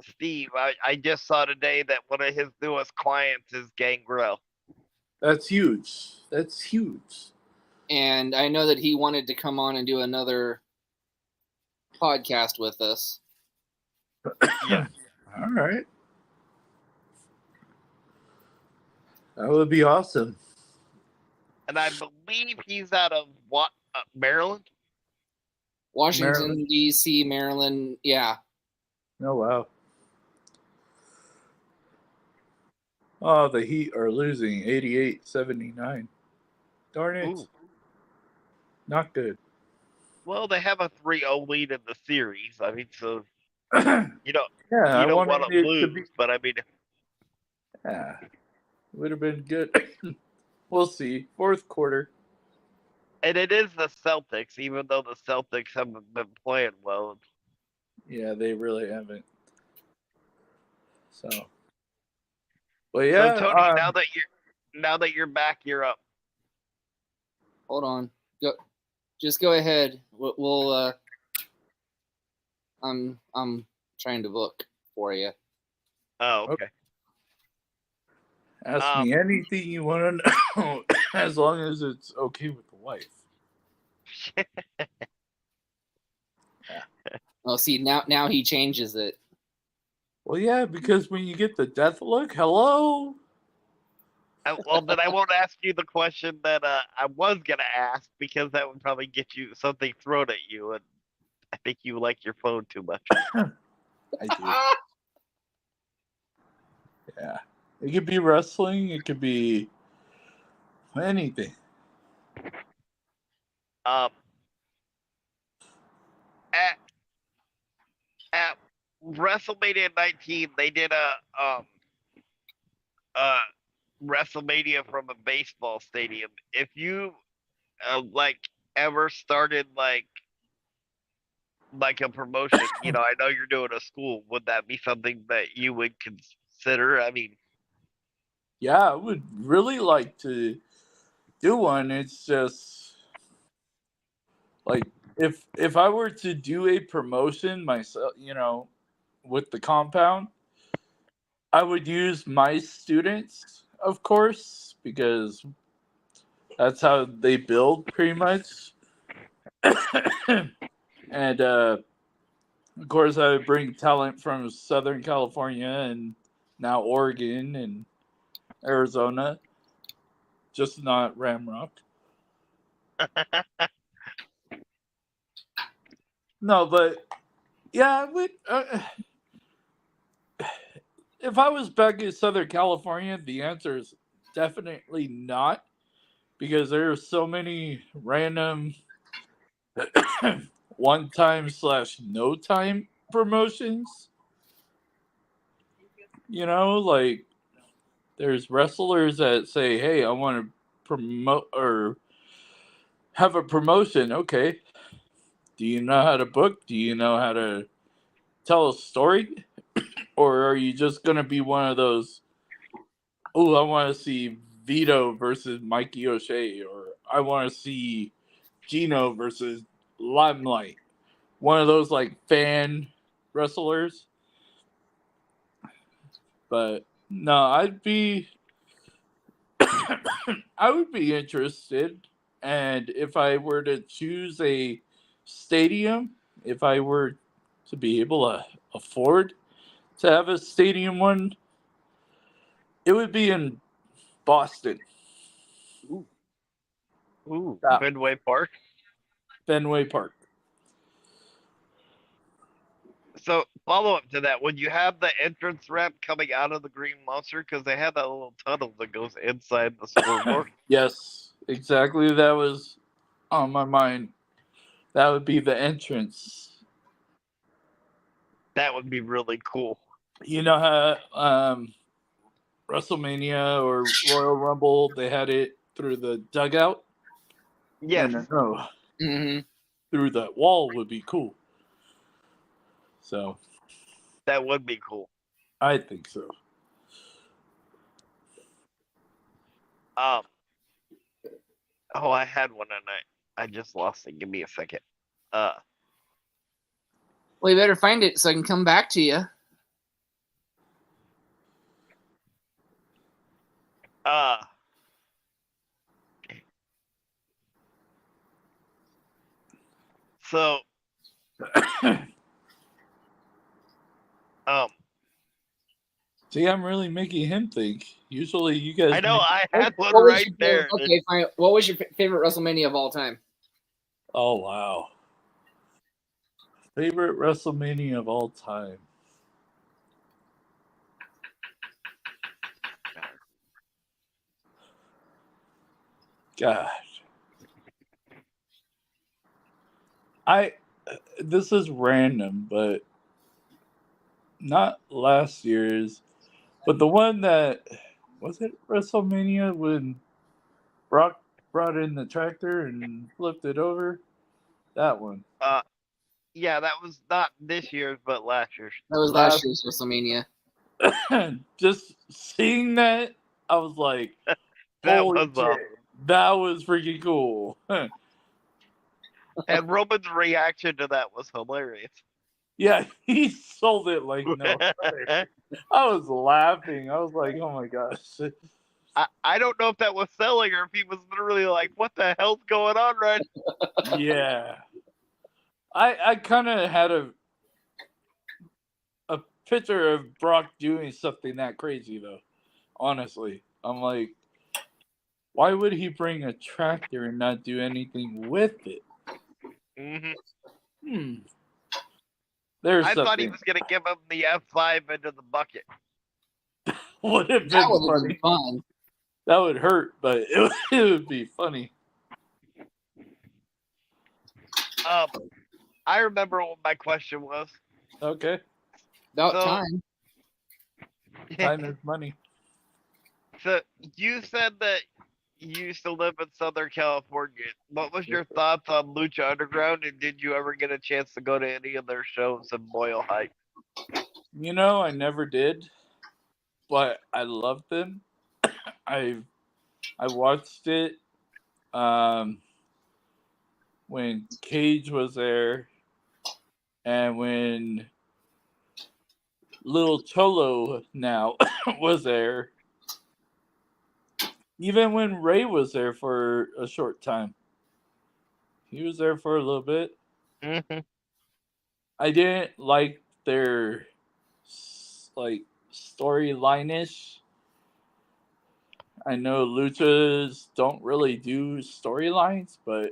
Steve, I just saw today that one of his newest clients is Gangrel. That's huge. That's huge. And I know that he wanted to come on and do another podcast with us. Yeah. All right. That would be awesome. And I believe he's out of Maryland. Washington, Maryland. D.C., Maryland. Yeah. Oh, wow. Oh, the Heat are losing 88-79. Darn it. Ooh. Not good. Well, they have a 3-0 lead in the series. I mean, so Yeah, you don't I want wanted to it to lose, be. but I mean, Yeah, would have been good. We'll see. Fourth quarter. and it is the Celtics, even though the Celtics haven't been playing well. Yeah, they really haven't. So, but yeah, So Tony, now that you're back, you're up. Hold on. Just go ahead. We'll I'm trying to book for you. Oh, okay. ask me anything you want to know, as long as it's okay with the wife. Oh, see now he changes it. Well, yeah, because when you get the death look, hello. Well, then I won't ask you the question that I was gonna ask because that would probably get you something thrown at you, and I think you like your phone too much. I do. Yeah. It could be wrestling. It could be anything. Um, at at WrestleMania 19, they did a WrestleMania from a baseball stadium. If you like ever started like a promotion, I know you're doing a school. Would that be something that you would consider? I mean, Yeah, I would really like to do one. It's just like if I were to do a promotion myself, with the compound, I would use my students, of course, because that's how they build pretty much. And of course, I would bring talent from Southern California and now Oregon and Arizona, just not Ramrock. No, but yeah, I would. If I was back in Southern California, the answer is definitely not, because there are so many random one time / no time promotions. Like there's wrestlers that say, "Hey, I want to promote or have a promotion." Okay, do you know how to book? Do you know how to tell a story? Or are you just gonna be one of those? Oh, I want to see Vito versus Mikey O'Shea, or I want to see Gino versus Limelight. One of those like fan wrestlers. But no, I would be interested. And if I were to choose a stadium, if I were to be able to afford to have a stadium one, it would be in Boston. ooh, Yeah, Fenway Park. Fenway Park. So follow up to that, would you have the entrance ramp coming out of the Green Monster? Because they have that little tunnel that goes inside the scoreboard. Yes, exactly. That was on my mind. That would be the entrance. That would be really cool. You know how WrestleMania or Royal Rumble, they had it through the dugout? Yes, No. hmm Through that wall would be cool. So that would be cool. I think so. Um, oh, I had one and I just lost it. Give me a second. Uh, Well, you better find it so I can come back to you. uh, so, um, See, I'm really making him think. Usually you guys I know make- I had one What was right your there. favorite- Okay, fine. What was your favorite WrestleMania of all time? Oh wow. Favorite WrestleMania of all time. God. This is random, but not last year's, but the one that was it WrestleMania when Brock brought in the tractor and flipped it over? That one. Yeah, that was not this year's, but last year's. That was last year's WrestleMania. Just seeing that, I was like, That holy was shit, that was freaking cool. and Roman's reaction to that was hilarious. Yeah, he sold it like no other. I was laughing. I was like, oh my gosh. I don't know if that was selling or if he was literally like, "What the hell's going on right?" Yeah. I kind of had a picture of Brock doing something that crazy though. Honestly, I'm like, Why would he bring a tractor and not do anything with it? Mm-hmm. There's I something. thought he was gonna give him the F5 into the bucket. Would have That been would have funny. been fun. That would hurt, but it would be funny. I remember what my question was. Okay. About So- time. Time is money. So you said that you used to live in Southern California. What was your thoughts on Lucha Underground, and did you ever get a chance to go to any of their shows in Boyle Heights? You know, I never did, but I loved them. I watched it when Cage was there, and when Little Cholo now was there. Even when Ray was there for a short time. He was there for a little bit. Mm-hmm. I didn't like their like storyline-ish. I know luchas don't really do storylines, but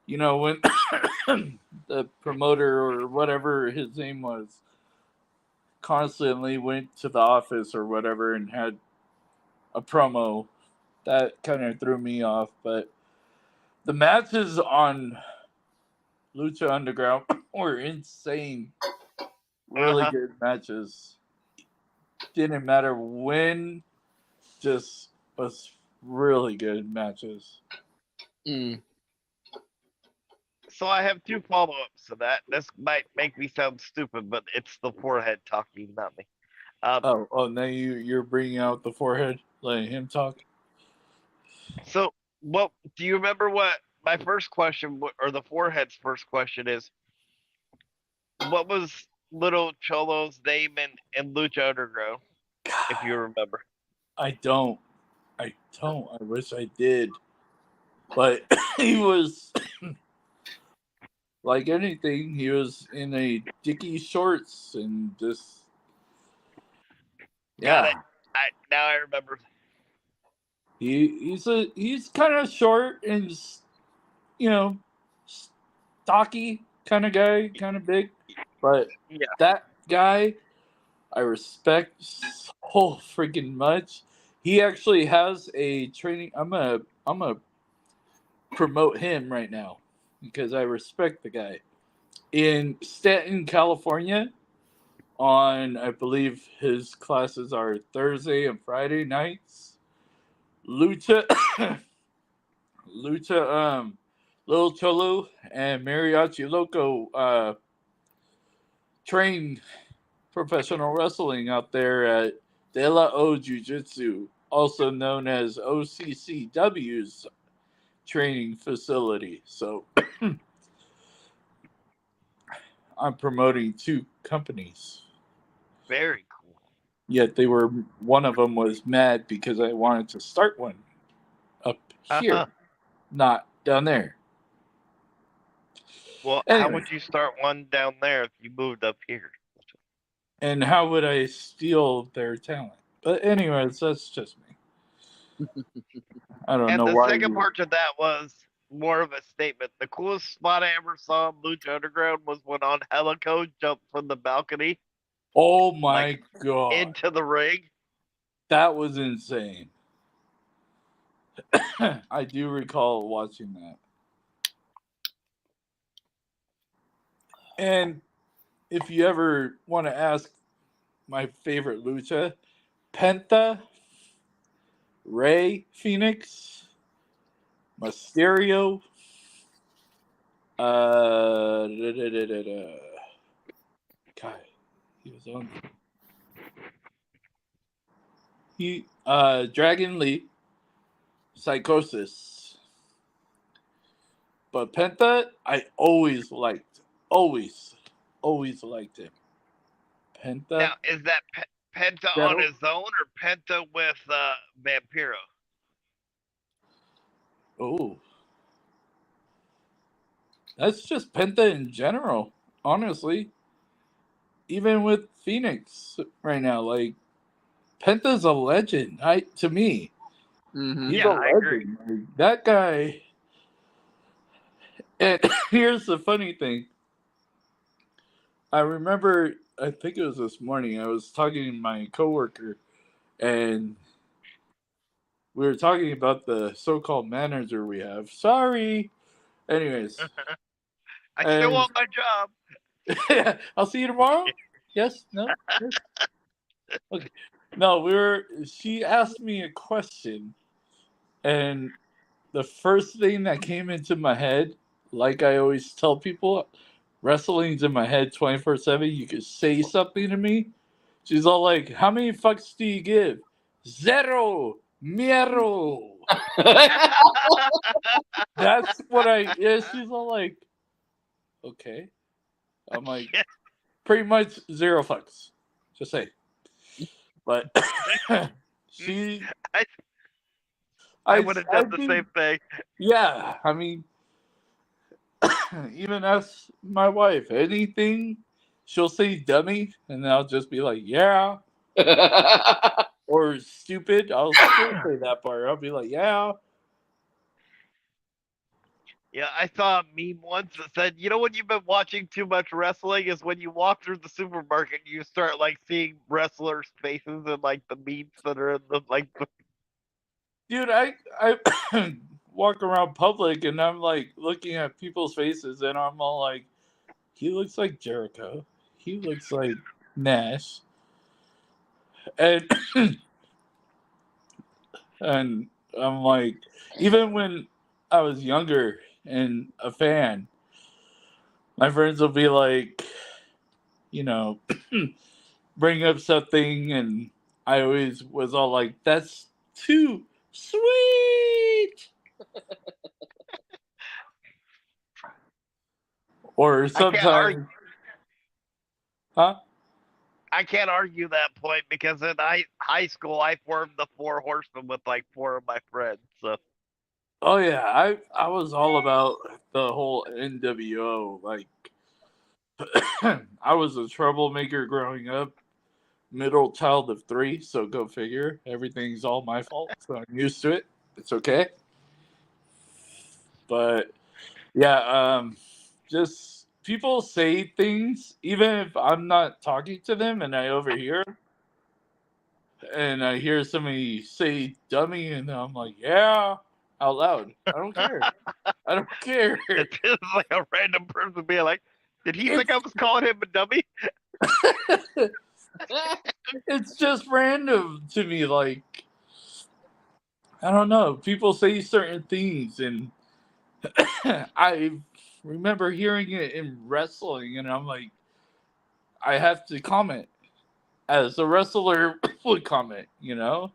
you know when the promoter or whatever his name was constantly went to the office or whatever and had a promo, that kind of threw me off. But the matches on Lucha Underground were insane. Really good matches. Didn't matter when, just was really good matches. Mm. So I have two follow-ups to that. This might make me sound stupid, but it's the forehead talking, not me. Oh, now you're bringing out the forehead, letting him talk. So, what do you remember? What my first question, or the forehead's first question is? What was Little Cholo's name in Lucha Underground, if you remember? I don't. I wish I did. But he was like anything. He was in a dicky shorts and just Got yeah. it. Now I remember. He's kind of short and you know stocky kind of guy, kind of big, but Yeah. that guy I respect so freaking much. He actually has a training. I'm gonna promote him right now because I respect the guy. In Stanton, California, on I believe his classes are Thursday and Friday nights. Lucha, Little Cholo and Mariachi Loco train professional wrestling out there at De La O Jiu Jitsu, also known as OCCW's training facility. So I'm promoting two companies. Very cool. Yet one of them was mad because I wanted to start one up here, not down there. Well, how Anyway. would you start one down there if you moved up here? And how would I steal their talent? But anyways, that's just me. I don't And know the why. second part to that was more of a statement. The coolest spot I ever saw in Lucha Underground was when on Helico jumped from the balcony Oh my god. into the ring. That was insane. I do recall watching that. And if you ever want to ask my favorite lucha, Penta, Ray Phoenix, Mysterio, God, he was on. Dragon Lee, Psychosis. But Penta, I always liked. Always liked him. Penta. Now, is that Penta Yeah. on his own or Penta with Vampiro? Oh. That's just Penta in general, honestly. Even with Phoenix right now, like Penta's a legend, to me. Mhm. He's Yeah, a I agree. legend. Like, that guy. And here's the funny thing. I remember, I think it was this morning, I was talking to my coworker, and we were talking about the so-called manager we have. Sorry. Anyways, I still and want my job. I'll see you tomorrow. Yes. No. Yes. Okay. No, she asked me a question, and the first thing that came into my head, like I always tell people, wrestling's in my head 24/7. You could say something to me. She's all like, "How many fucks do you give?" Zero. Mierro. That's what I. Yeah, she's all like, "Okay." I'm like, Yeah, pretty much zero fucks. Just say. But she, I I would have done the think, same thing. yeah. I mean, even as my wife, anything she'll say dummy, and I'll just be like, yeah, or stupid. I'll still say that part. I'll be like, yeah. Yeah, I saw a meme once that said, you know, when you've been watching too much wrestling is when you walk through the supermarket and you start like seeing wrestlers' faces and like the meats that are in the like. Dude, I walk around public and I'm like looking at people's faces and I'm all like, he looks like Jericho. He looks like Nash. And and I'm like, even when I was younger and a fan, my friends will be like, you know, bring up something, and I always was all like, "That's too sweet." Or I can't argue. sometimes, huh? I can't argue that point because in high school I formed the Four Horsemen with like four of my friends. So Oh yeah, I was all about the whole NWO. Like, I was a troublemaker growing up, middle child of three. So go figure. Everything's all my fault. So I'm used to it. It's okay. But yeah, just people say things even if I'm not talking to them and I overhear and I hear somebody say dummy and I'm like, yeah, out loud. I don't care. I don't care. it's just like a random person being like, "Did he think It's I was calling him a dummy?" it's just random to me. Like, I don't know. People say certain things and I remember hearing it in wrestling and I'm like, I have to comment as a wrestler would comment, you know?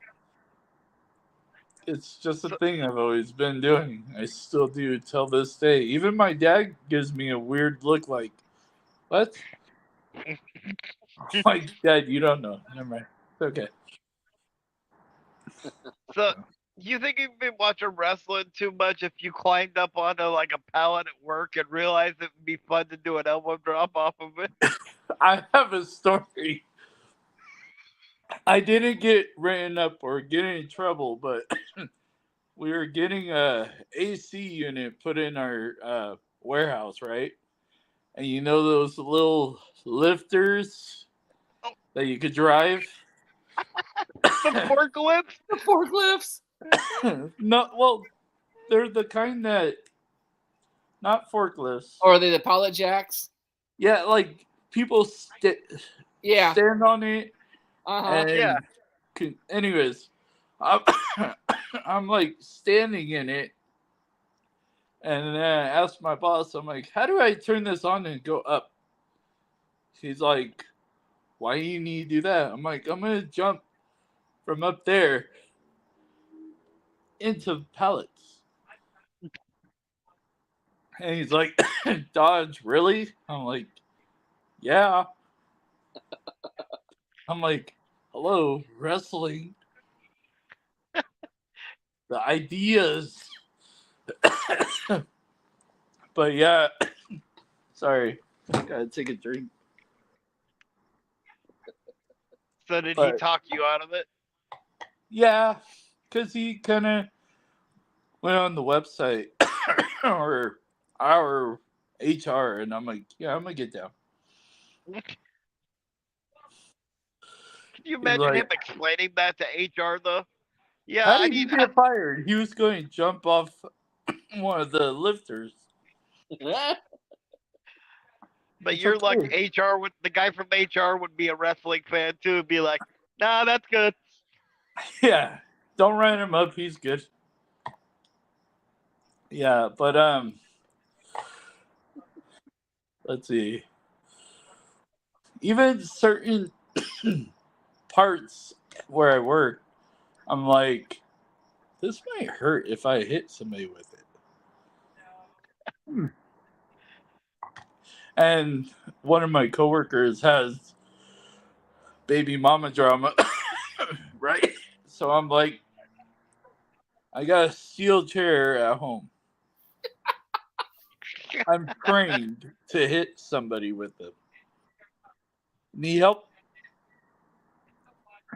It's just a So, thing I've always been doing. I still do till this day. Even my dad gives me a weird look like, what? I'm like, Dad, you don't know. Never mind. It's okay. so you think you've been watching wrestling too much if you climbed up onto like a pallet at work and realized it would be fun to do an elbow drop off of it? I have a story. I didn't get written up or get in trouble, but we were getting a AC unit put in our warehouse, right? And you know those little lifters Oh, that you could drive? the forklift? The forklifts. No, well, they're the kind that not forklifts. Or are they the pallet jacks? Yeah, like people Yeah. stand on it Uh-huh. Yeah. and anyways, I'm, I'm like standing in it, and then I asked my boss, I'm like, how do I turn this on and go up? He's like, why do you need to do that? I'm like, I'm gonna jump from up there into pallets. And he's like, Dodge, really? I'm like, yeah. I'm like, hello, wrestling. The ideas. But yeah, sorry. Gotta take a drink. So did he But talk you out of it? yeah, because he kind of went on the website or our HR, and I'm like, yeah, I'm gonna get down. Can you He's imagine him like, explaining that to HR though? Yeah, how I did he need. get fired? He was going to jump off one of the lifters. But It's you're like okay. HR would. The guy from HR would be a wrestling fan too, and be like, "Nah, that's good." Yeah, don't write him up. He's good. Yeah, but let's see. Even certain parts where I work, I'm like, this might hurt if I hit somebody with it. And one of my coworkers has baby mama drama, right? So I'm like, I got a steel chair at home. I'm trained to hit somebody with it. Need help?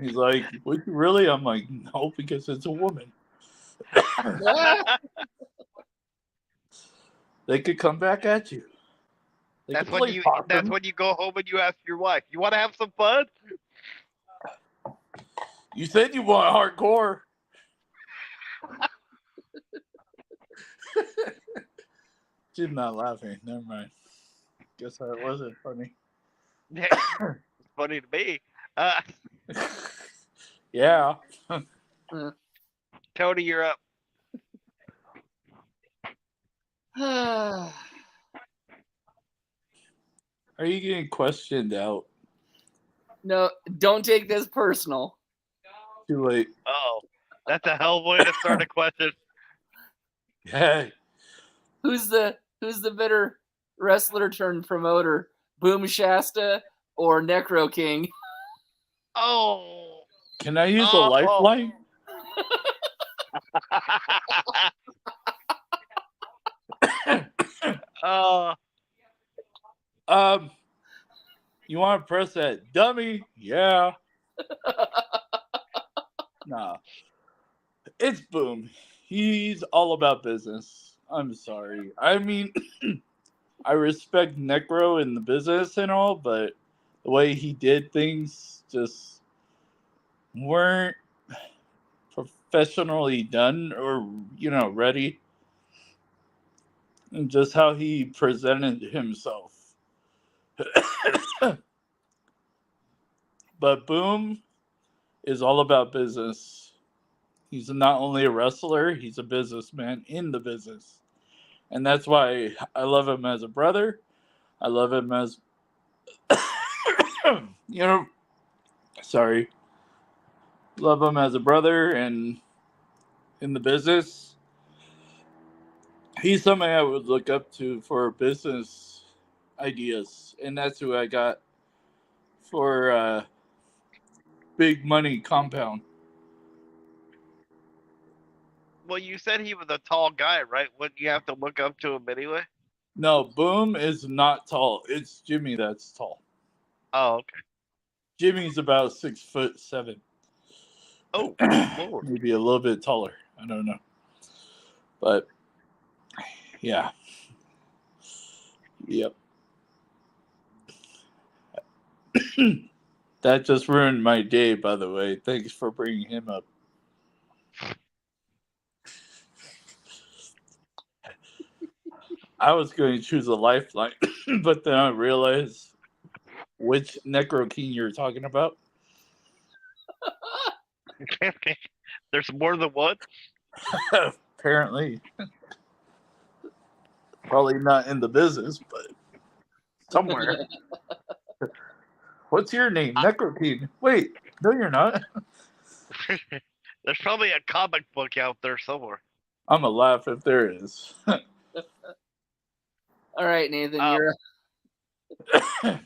He's like, would you really? I'm like, no, because it's a woman. They could come back at you. They That's could when play you. possum. That's when you go home and you ask your wife, "You want to have some fun?" You said you want hardcore. She's not laughing. Never mind. Guess that wasn't funny. It's funny to me. Yeah. Tony, you're up. Are you getting questioned out? No, don't take this personal. Too late. Oh, that's a hell of a way to start a question. Hey. Who's the better wrestler turned promoter? Boom Shasta or Necro King? Oh. Can I use a lifeline? You want to press that dummy? Yeah. Nah. It's Boom. He's all about business. I'm sorry. I mean, I respect Necro in the business and all, but the way he did things just weren't professionally done or, ready. And just how he presented himself. But Boom is all about business. He's not only a wrestler, he's a businessman in the business. And that's why I love him as a brother. I love him as, love him as a brother and in the business. He's somebody I would look up to for business ideas. And that's who I got for Big Money Compound. Well, you said he was a tall guy, right? Wouldn't you have to look up to him anyway? No, Boom is not tall. It's Jimmy that's tall. Oh, okay. Jimmy's about 6'7". Oh, Lord. Maybe a little bit taller. I don't know. But yeah. Yep. That just ruined my day, by the way. Thanks for bringing him up. I was going to choose a lifeline, but then I realized which Necro King you're talking about. There's more than one? Apparently. Probably not in the business, but somewhere. What's your name? Necro King. Wait, no, you're not. There's probably a comic book out there somewhere. I'm going to laugh if there is. All right, Nathan, you're up.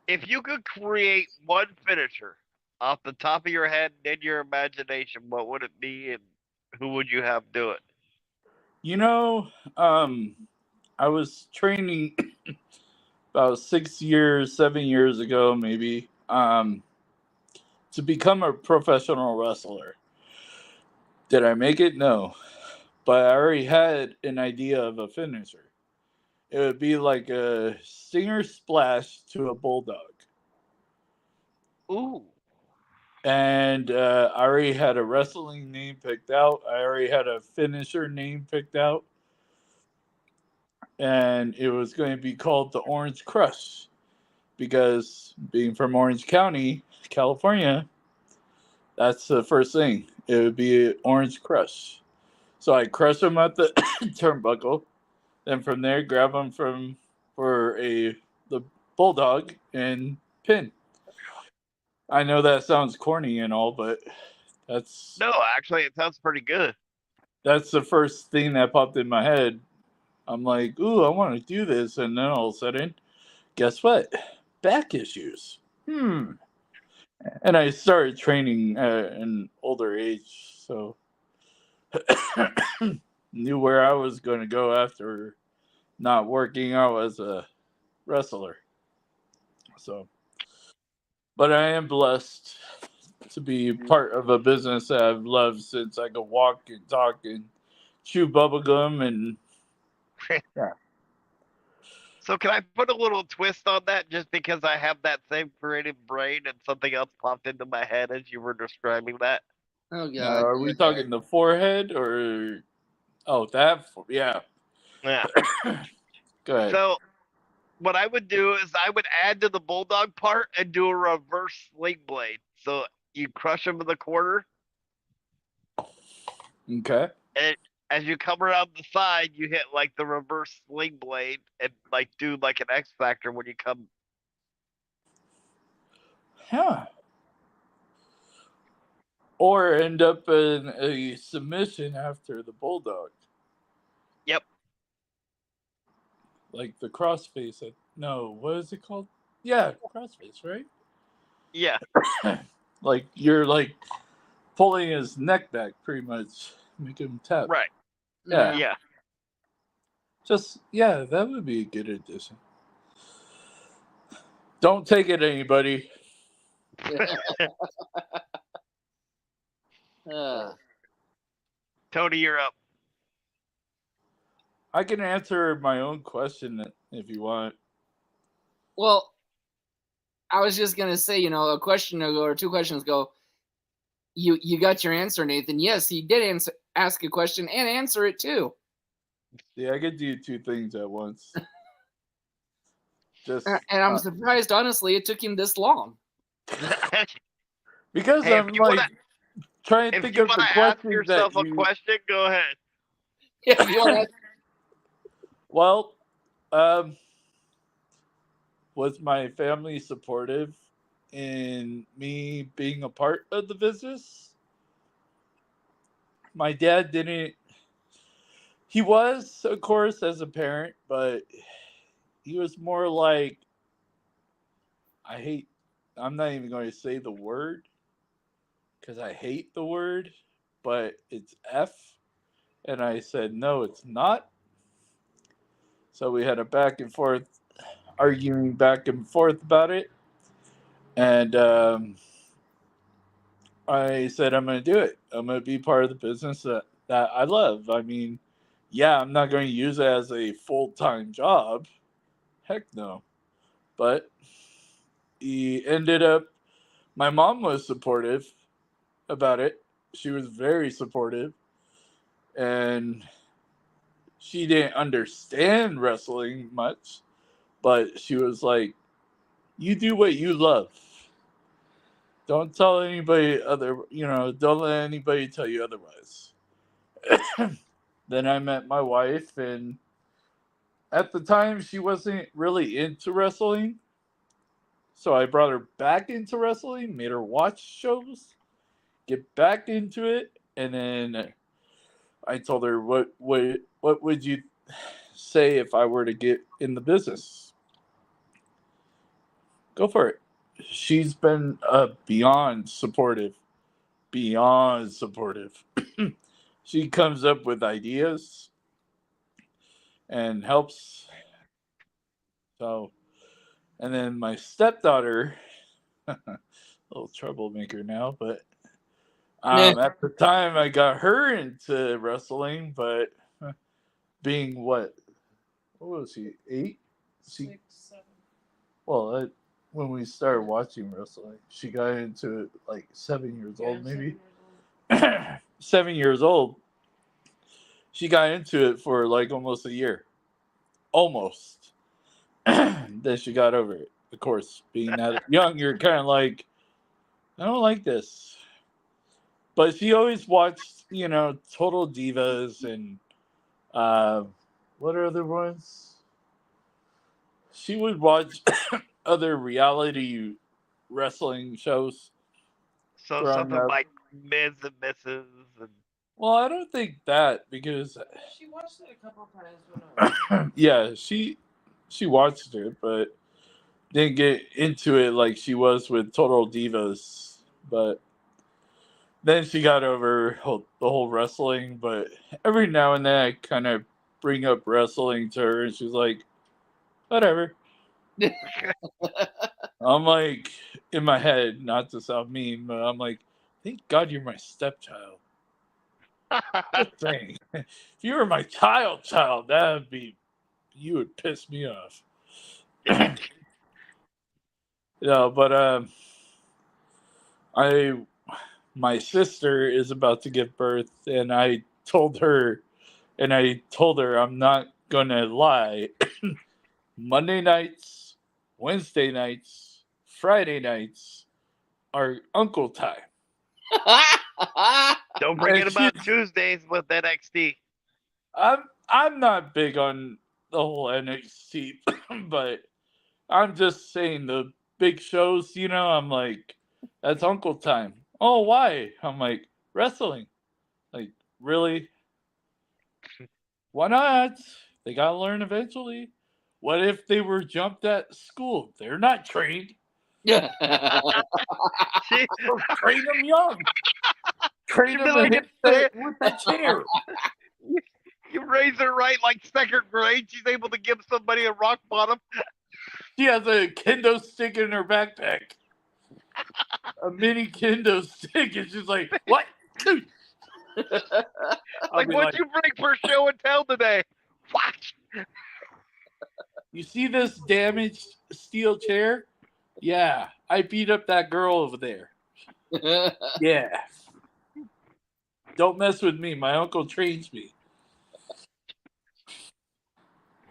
If you could create one finisher off the top of your head and in your imagination, what would it be and who would you have do it? I was training about 7 years ago, maybe, to become a professional wrestler. Did I make it? No. But I already had an idea of a finisher. It would be like a Stinger Splash to a Bulldog. Ooh. And I already had a wrestling name picked out. I already had a finisher name picked out. And it was going to be called the Orange Crush. Because being from Orange County, California, that's the first thing. It would be Orange Crush. So I crush them at the turnbuckle. Then from there, grab them for the Bulldog and pin. I know that sounds corny and all, but that's No, actually, it sounds pretty good. that's the first thing that popped in my head. I'm like, ooh, I want to do this, and then all of a sudden, guess what? Back issues. And I started training at an older age, so knew where I was going to go after not working out as a wrestler. So, but I am blessed to be part of a business that I've loved since I could walk and talk and chew bubblegum and yeah. So can I put a little twist on that just because I have that same creative brain and something else popped into my head as you were describing that? Oh Now, god. are we talking the forehead or that? Yeah. Yeah. Go ahead. So what I would do is I would add to the Bulldog part and do a reverse sling blade. So you crush them in the corner, Okay. and as you come around the side, you hit like the reverse sling blade and like do like an X Factor when you come. Yeah. Or end up in a submission after the Bulldog. Yep. Like the crossface. No, what is it called? Yeah, crossface, right? Yeah. Like you're like pulling his neck back pretty much. Make him tap. Right. Yeah. Yeah. That would be a good addition. Don't take it, anybody. Uh, Tony, you're up. I can answer my own question if you want. well, I was just gonna say, a question ago or two questions ago, you got your answer, Nathan. Yes, he did ask a question and answer it too. Yeah, I could do two things at once. Just And I'm surprised, honestly, it took him this long. because Hey, I'm like trying to if think you of want the to ask questions yourself that a question, go ahead. Yeah, if you want to. Well, was my family supportive in me being a part of the business? My dad didn't. He was, of course, as a parent, but he was more like, I'm not even going to say the word because I hate the word, but it's F. And I said, no, it's not. So we had a back and forth, arguing back and forth about it. And I said, I'm going to do it. I'm going to be part of the business that I love. I mean, yeah, I'm not going to use it as a full-time job. Heck no. But he ended up, my mom was supportive about it. She was very supportive. And she didn't understand wrestling much, but she was like, you do what you love. Don't tell anybody don't let anybody tell you otherwise. Then I met my wife, and at the time she wasn't really into wrestling. So I brought her back into wrestling, made her watch shows, get back into it, and then I told her, what would you say if I were to get in the business? Go for it. She's been beyond supportive. Beyond supportive. She comes up with ideas and helps. So, and then my stepdaughter, a little troublemaker now, but At the time, I got her into wrestling, but being what was she, 8? She, well, when we started watching wrestling, she got into it like 7 years old, maybe. 7 years old. She got into it for like almost a year. Almost. Then she got over it. Of course, being that young, you're kind of like, I don't like this. But she always watched, Total Divas and what are other ones? She would watch other reality wrestling shows So growing something up. like Miz and Mrs. and Well, I don't think that because She watched it a couple of times when yeah, she watched it, but didn't get into it like she was with Total Divas. But then she got over the whole wrestling. But every now and then I kind of bring up wrestling to her, and she's like, "Whatever." I'm like in my head, not to sound mean, but I'm like, "Thank God you're my stepchild." Just saying, if you were my child, you would piss me off. But my sister is about to give birth, and I told her I'm not gonna lie. Monday nights, Wednesday nights, Friday nights are uncle time. don't forget And about she's- Tuesdays with NXT. I'm not big on the whole NXT, but I'm just saying the big shows, I'm like, that's uncle time. Oh, why? I'm like, wrestling. Like, really? Why not? They gotta learn eventually. What if they were jumped at school? They're not trained. She, Train them young. Train You'd them be like, to hit with the chair. you raise her right like second grade. She's able to give somebody a rock bottom. She has a kendo stick in her backpack. A mini kendo stick. And she's like, what? Dude. I'll Like, be what'd you bring for show and tell today? Watch. You see this damaged steel chair? Yeah, I beat up that girl over there. Yeah. Don't mess with me. My uncle trains me.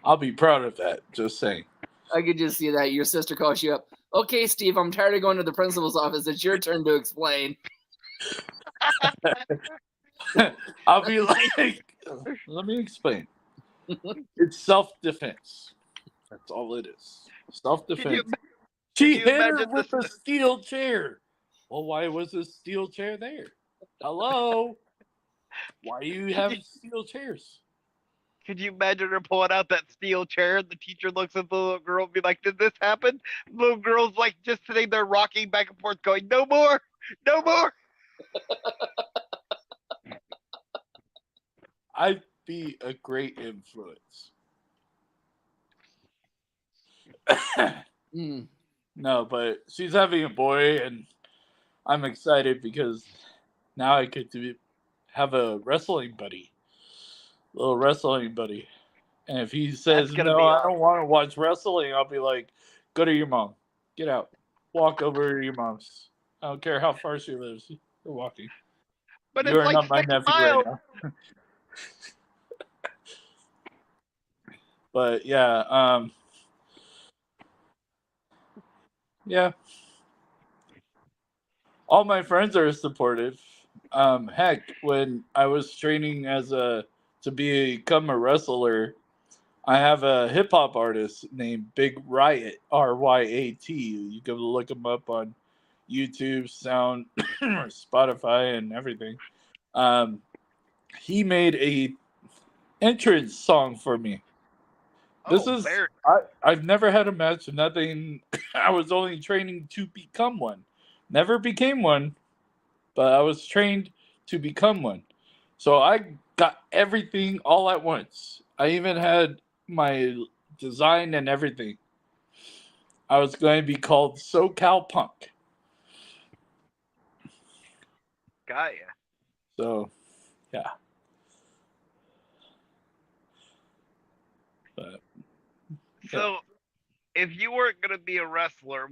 I'll be proud of that. Just saying. I could just see that. Your sister calls you up. Okay, Steve, I'm tired of going to the principal's office. It's your turn to explain. I'll be like, let me explain. It's self-defense. That's all it is. Self-defense. She you hit her imagine with this- a steel chair. Well, why was a steel chair there? Hello? Why do you have steel chairs? Could you imagine her pulling out that steel chair and the teacher looks at the little girl and be like, did this happen? The little girl's like just sitting there rocking back and forth going, no more, no more. I'd be a great influence. No, but she's having a boy, and I'm excited because now I get to have a wrestling buddy, little wrestling buddy. And if he says, gonna no, be I don't want to watch wrestling, I'll be like, go to your mom. Get out. Walk over to your mom's. I don't care how far she lives. You're walking. But You it's are like not my 6 nephew miles. right now. But yeah, yeah. All my friends are supportive. Heck, when I was training to become a wrestler, I have a hip hop artist named Big Riot, RYAT. You can look him up on YouTube, Sound, Spotify, and everything. He made a entrance song for me. I've never had a match, nothing. I was only training to become one. Never became one, but I was trained to become one. So I got everything all at once. I even had my design and everything. I was going to be called SoCal Punk. Got ya. So, yeah. But So, if you weren't gonna be a wrestler,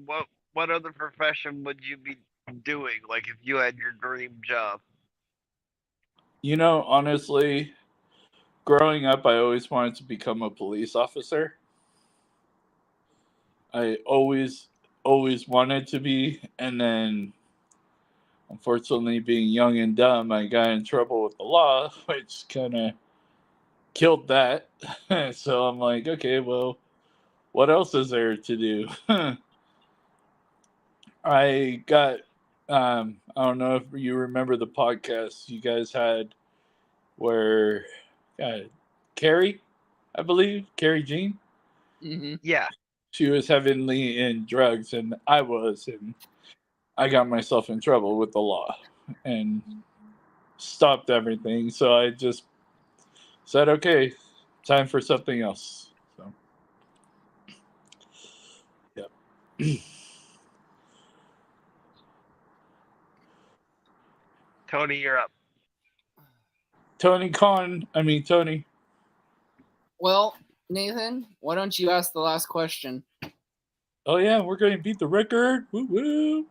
what other profession would you be doing? Like, if you had your dream job? honestly, growing up, I always wanted to become a police officer. I always wanted to be, and then unfortunately, being young and dumb, I got in trouble with the law, which kind of killed that. So I'm like, okay, well, what else is there to do? I got, I don't know if you remember the podcast you guys had where Carrie, I believe, Carrie Jean, Mm-hmm. Yeah. she was heavily in drugs, and I was, and I got myself in trouble with the law and stopped everything. So I just said, okay, time for something else. So, yeah. Tony, you're up. Tony. Well, Nathan, why don't you ask the last question? Oh yeah, we're going to beat the record. Woo woo.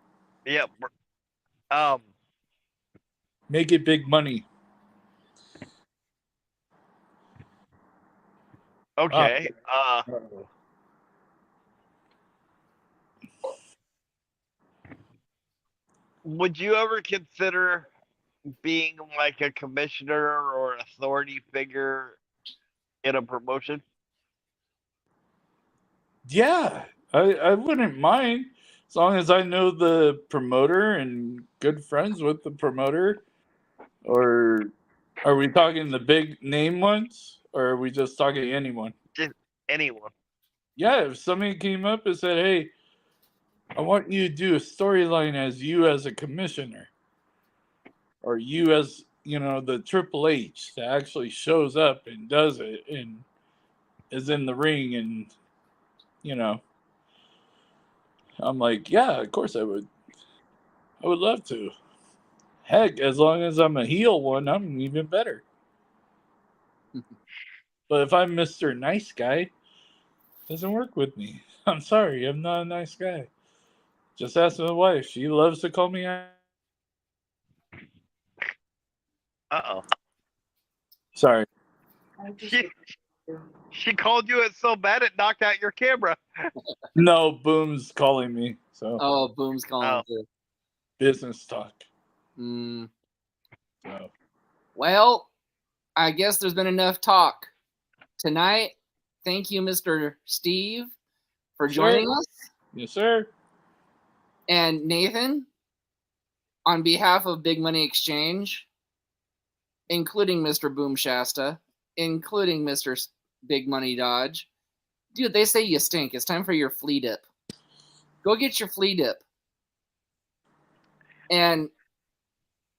Yep. Make it big money. Okay. Would you ever consider being like a commissioner or authority figure in a promotion? Yeah, I wouldn't mind as long as I know the promoter and good friends with the promoter. Or are we talking the big name ones, or are we just talking anyone? Just anyone. Yeah, if somebody came up and said, "Hey, I want you to do a storyline as you as a commissioner, or you as the Triple H that actually shows up and does it and is in the ring," and I'm like, yeah, of course I would. I would love to. Heck, as long as I'm a heel one, I'm even better. But if I'm Mr. Nice Guy, it doesn't work with me. I'm sorry, I'm not a nice guy. Just ask my wife. She loves to call me out. Uh-oh. Sorry. I just She called you it so bad it knocked out your camera. No, Boom's calling me. So Oh, Boom's calling Oh. too. business talk. Mm. So Well, I guess there's been enough talk tonight. Thank you, Mr. Steve, for joining us. yes, sir. And Nathan, on behalf of Big Money Exchange, including Mr. Boom Shasta, including Mr. Big Money Dodge, dude, they say you stink. It's time for your flea dip. Go get your flea dip. And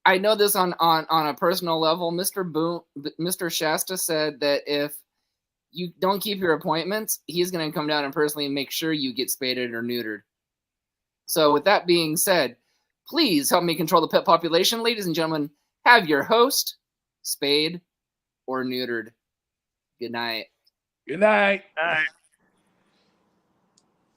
I know this on a personal level. Mr. Shasta said that if you don't keep your appointments, he's going to come down and personally make sure you get spaded or neutered. So with that being said, please help me control the pet population. Ladies and gentlemen, have your host spayed or neutered. Good night. Good night. All right.